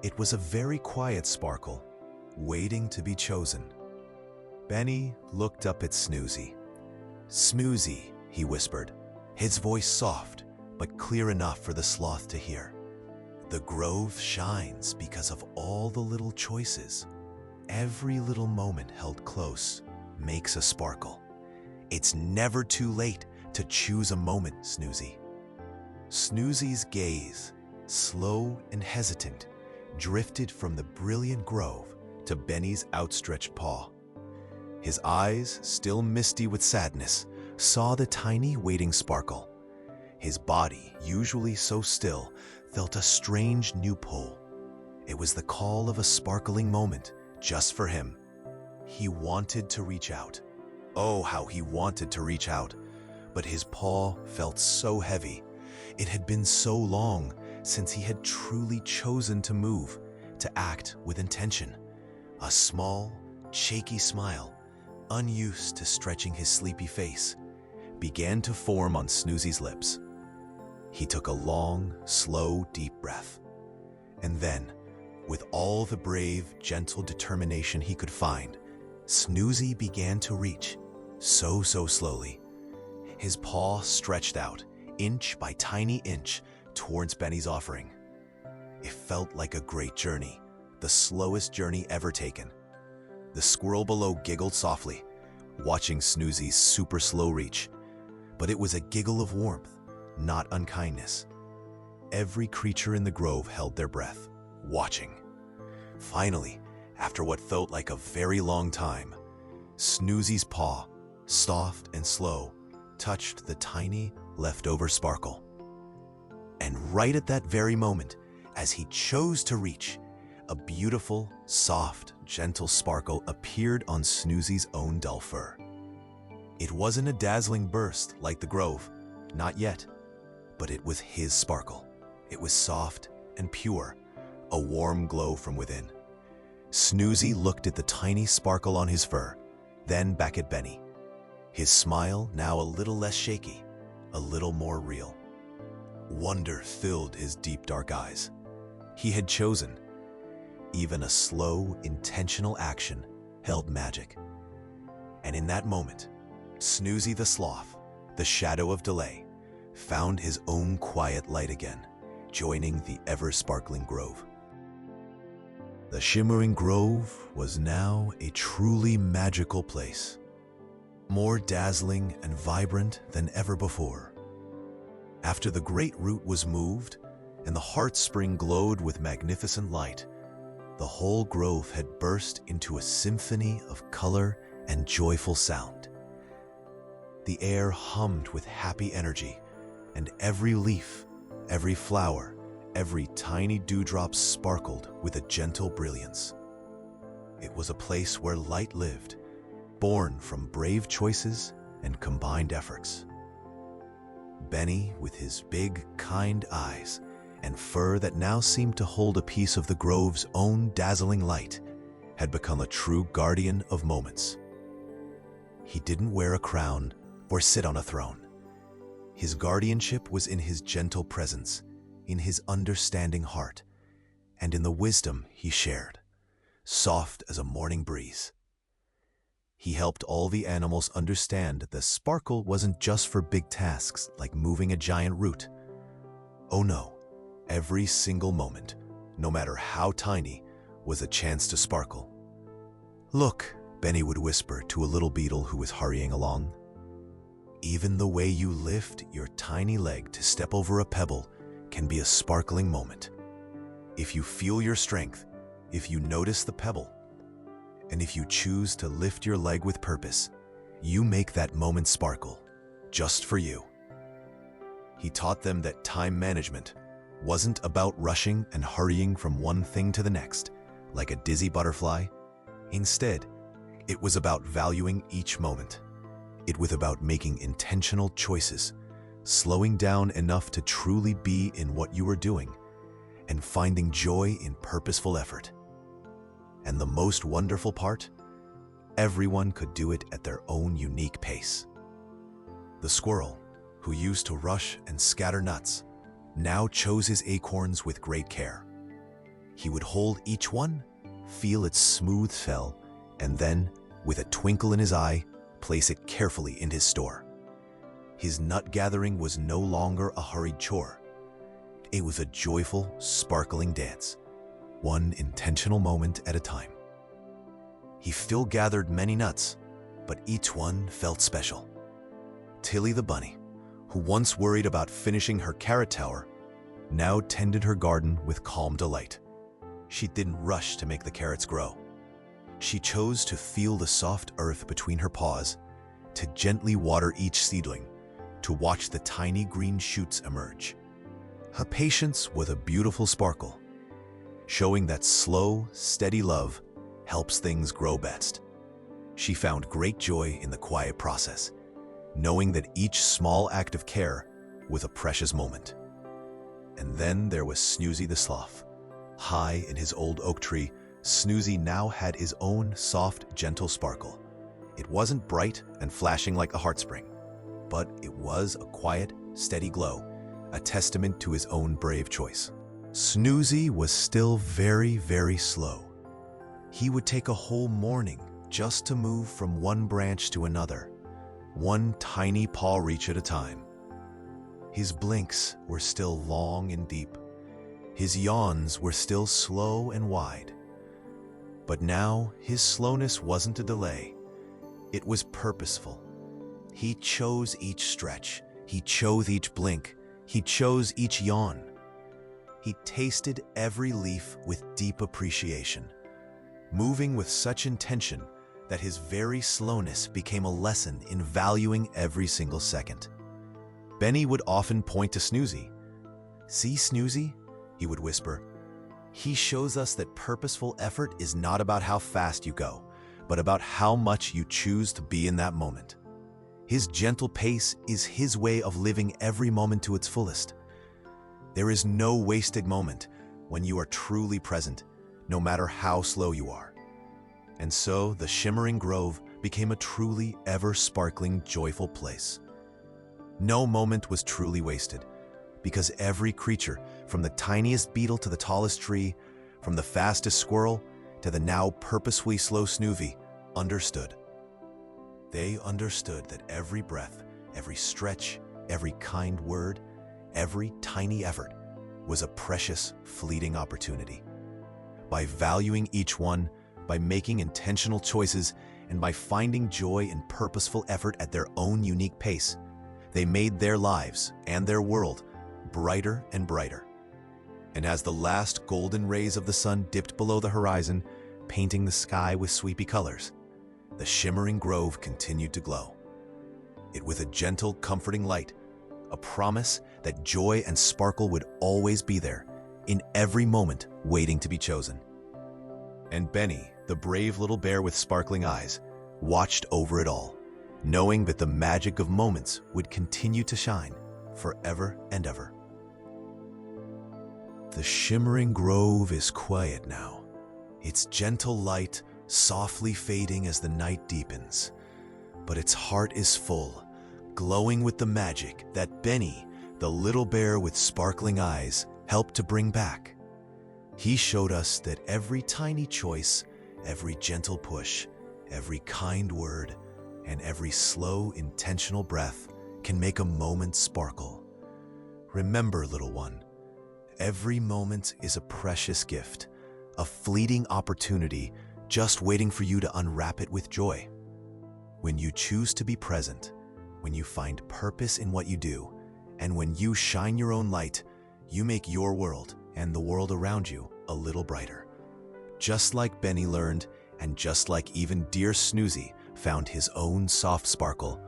It was a very quiet sparkle, waiting to be chosen. Benny looked up at Snoozy. "Snoozy," he whispered, his voice soft but clear enough for the sloth to hear. "The grove shines because of all the little choices. Every little moment held close makes a sparkle. It's never too late to choose a moment, Snoozy." Snoozy's gaze, slow and hesitant, drifted from the brilliant grove to Benny's outstretched paw. His eyes, still misty with sadness, saw the tiny waiting sparkle. His body, usually so still, felt a strange new pull. It was the call of a sparkling moment just for him. He wanted to reach out. Oh, how he wanted to reach out. But his paw felt so heavy. It had been so long since he had truly chosen to move, to act with intention. A small, shaky smile, unused to stretching his sleepy face, began to form on Snoozy's lips. He took a long, slow, deep breath. And then, with all the brave, gentle determination he could find, Snoozy began to reach, so slowly. His paw stretched out, inch by tiny inch, towards Benny's offering. It felt like a great journey, the slowest journey ever taken. The squirrel below giggled softly, watching Snoozy's super slow reach. But it was a giggle of warmth, not unkindness. Every creature in the grove held their breath, watching. Finally, after what felt like a very long time, Snoozy's paw, soft and slow, touched the tiny leftover sparkle. And right at that very moment, as he chose to reach, a beautiful, soft, gentle sparkle appeared on Snoozy's own dull fur. It wasn't a dazzling burst like the grove, not yet, but it was his sparkle. It was soft and pure, a warm glow from within. Snoozy looked at the tiny sparkle on his fur, then back at Benny. His smile now a little less shaky, a little more real. Wonder filled his deep dark eyes. He had chosen. Even a slow, intentional action held magic. And in that moment, Snoozy the Sloth, the shadow of delay, found his own quiet light again, joining the ever-sparkling grove. The shimmering grove was now a truly magical place, more dazzling and vibrant than ever before. After the great root was moved and the heart spring glowed with magnificent light, the whole grove had burst into a symphony of color and joyful sound. The air hummed with happy energy, and every leaf, every flower, every tiny dewdrop sparkled with a gentle brilliance. It was a place where light lived, born from brave choices and combined efforts. Benny, with his big, kind eyes and fur that now seemed to hold a piece of the grove's own dazzling light, had become a true guardian of moments. He didn't wear a crown or sit on a throne. His guardianship was in his gentle presence, in his understanding heart, and in the wisdom he shared, soft as a morning breeze. He helped all the animals understand the sparkle wasn't just for big tasks like moving a giant root. Oh no, every single moment, no matter how tiny, was a chance to sparkle. "Look," Benny would whisper to a little beetle who was hurrying along. "Even the way you lift your tiny leg to step over a pebble can be a sparkling moment. If you feel your strength, if you notice the pebble, and if you choose to lift your leg with purpose, you make that moment sparkle, just for you." He taught them that time management wasn't about rushing and hurrying from one thing to the next, like a dizzy butterfly. Instead, it was about valuing each moment. It was about making intentional choices, slowing down enough to truly be in what you were doing, and finding joy in purposeful effort. And the most wonderful part? Everyone could do it at their own unique pace. The squirrel, who used to rush and scatter nuts, now chose his acorns with great care. He would hold each one, feel its smooth shell, and then, with a twinkle in his eye, place it carefully in his store. His nut gathering was no longer a hurried chore. It was a joyful, sparkling dance, one intentional moment at a time. He still gathered many nuts, but each one felt special. Tilly the bunny, who once worried about finishing her carrot tower, now tended her garden with calm delight. She didn't rush to make the carrots grow. She chose to feel the soft earth between her paws, to gently water each seedling, to watch the tiny green shoots emerge. Her patience was a beautiful sparkle, showing that slow, steady love helps things grow best. She found great joy in the quiet process, knowing that each small act of care was a precious moment. And then there was Snoozy the Sloth. High in his old oak tree, Snoozy now had his own soft, gentle sparkle. It wasn't bright and flashing like a heartspring, but it was a quiet, steady glow, a testament to his own brave choice. Snoozy was still very, very slow. He would take a whole morning just to move from one branch to another, one tiny paw reach at a time. His blinks were still long and deep. His yawns were still slow and wide. But now his slowness wasn't a delay. It was purposeful. He chose each stretch. He chose each blink. He chose each yawn. He tasted every leaf with deep appreciation, moving with such intention that his very slowness became a lesson in valuing every single second. Benny would often point to Snoozy. "See, Snoozy?" he would whisper. "He shows us that purposeful effort is not about how fast you go, but about how much you choose to be in that moment." His gentle pace is his way of living every moment to its fullest. There is no wasted moment when you are truly present, no matter how slow you are. And so the Shimmering Grove became a truly ever-sparkling, joyful place. No moment was truly wasted, because every creature, from the tiniest beetle to the tallest tree, from the fastest squirrel to the now purposefully slow Snoovy, understood. They understood that every breath, every stretch, every kind word, every tiny effort was a precious, fleeting opportunity. By valuing each one, by making intentional choices, and by finding joy in purposeful effort at their own unique pace, they made their lives and their world brighter and brighter. And as the last golden rays of the sun dipped below the horizon, painting the sky with sweepy colors, the Shimmering Grove continued to glow. It with a gentle, comforting light, a promise that joy and sparkle would always be there, in every moment waiting to be chosen. And Benny, the brave little bear with sparkling eyes, watched over it all, knowing that the magic of moments would continue to shine forever and ever. The Shimmering Grove is quiet now, its gentle light softly fading as the night deepens. But its heart is full, glowing with the magic that Benny, the little bear with sparkling eyes, helped to bring back. He showed us that every tiny choice, every gentle push, every kind word, and every slow, intentional breath can make a moment sparkle. Remember, little one, every moment is a precious gift, a fleeting opportunity just waiting for you to unwrap it with joy. When you choose to be present, when you find purpose in what you do, and when you shine your own light, you make your world and the world around you a little brighter. Just like Benny learned, and just like even dear Snoozy found his own soft sparkle,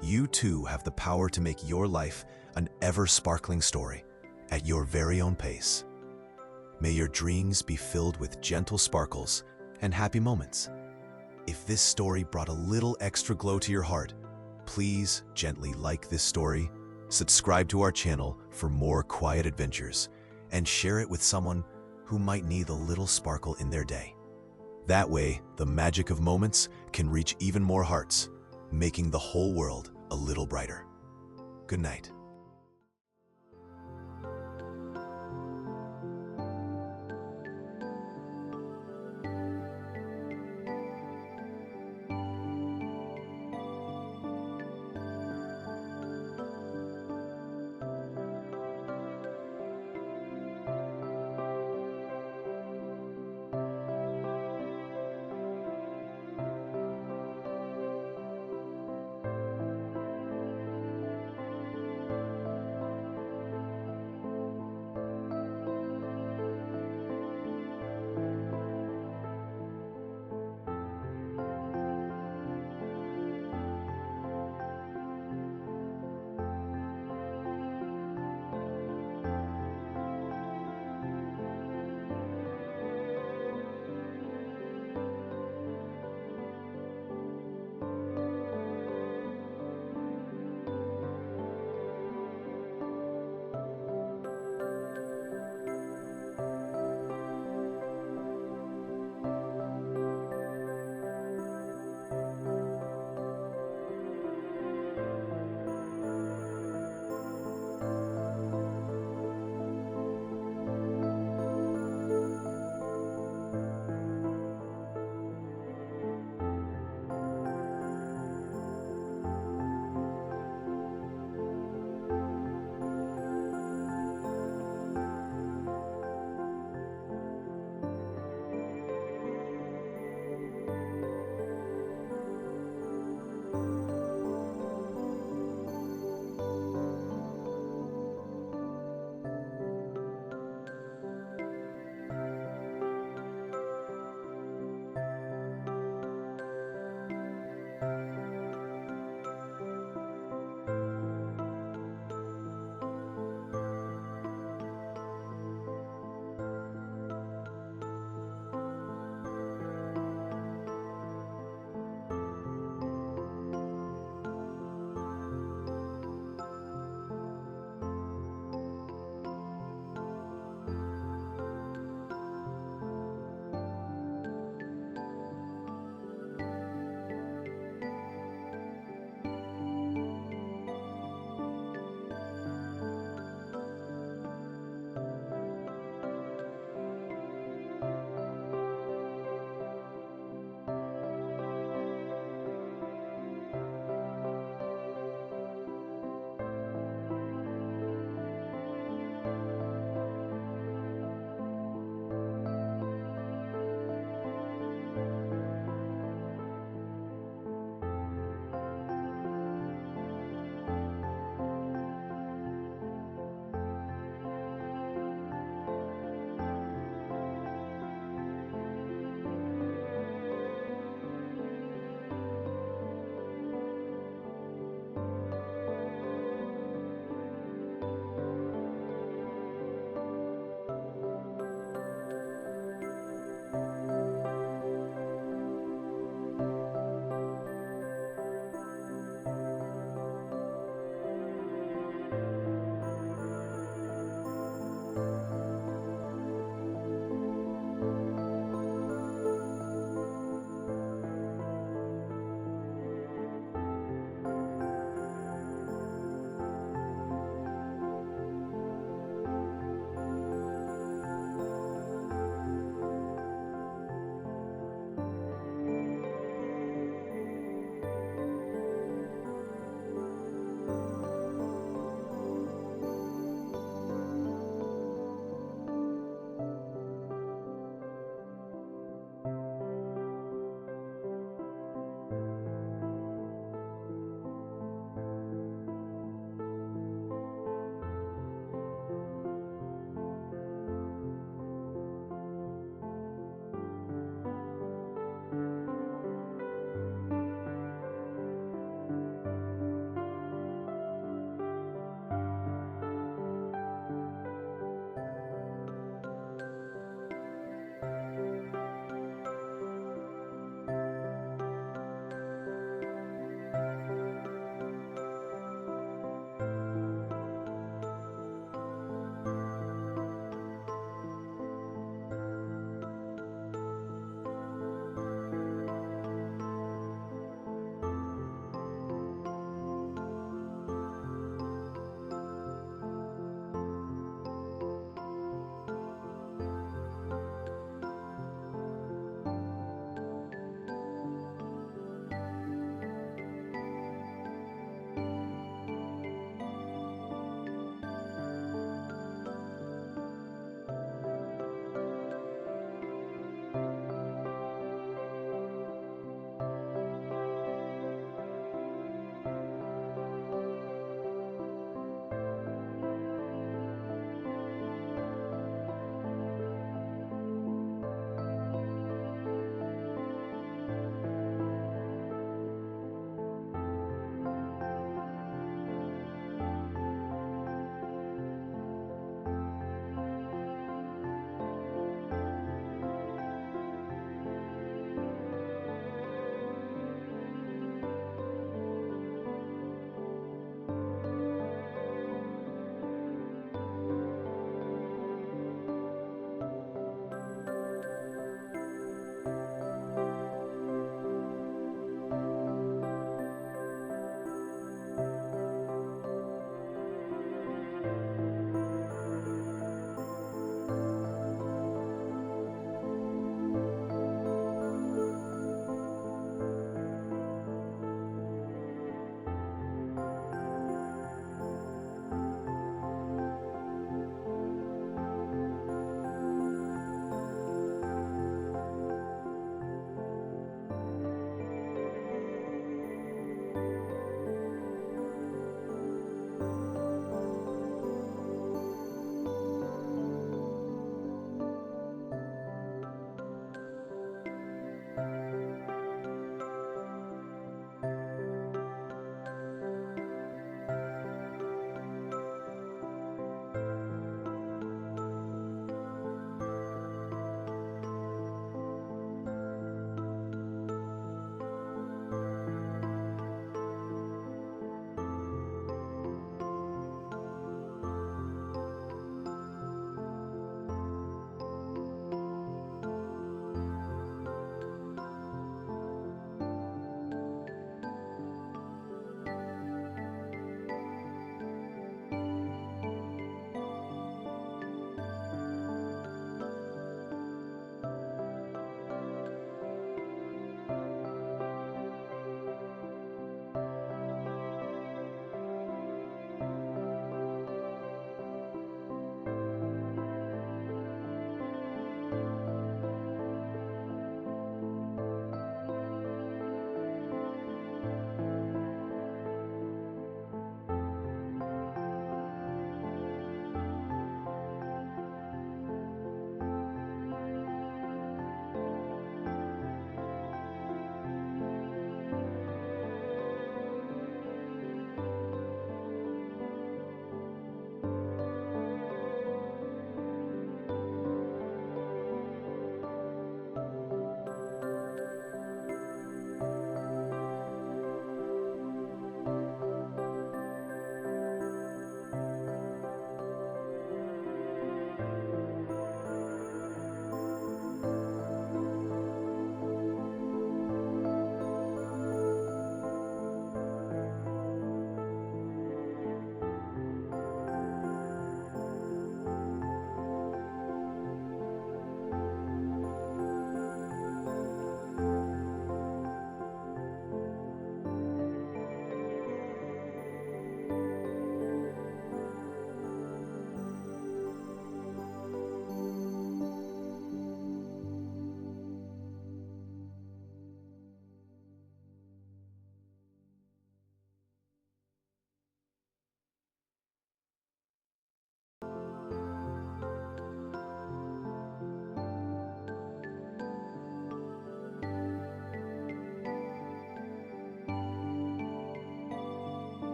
you too have the power to make your life an ever-sparkling story at your very own pace. May your dreams be filled with gentle sparkles and happy moments. If this story brought a little extra glow to your heart, please gently like this story, subscribe to our channel for more quiet adventures, and share it with someone who might need a little sparkle in their day. That way, the magic of moments can reach even more hearts, making the whole world a little brighter. Good night.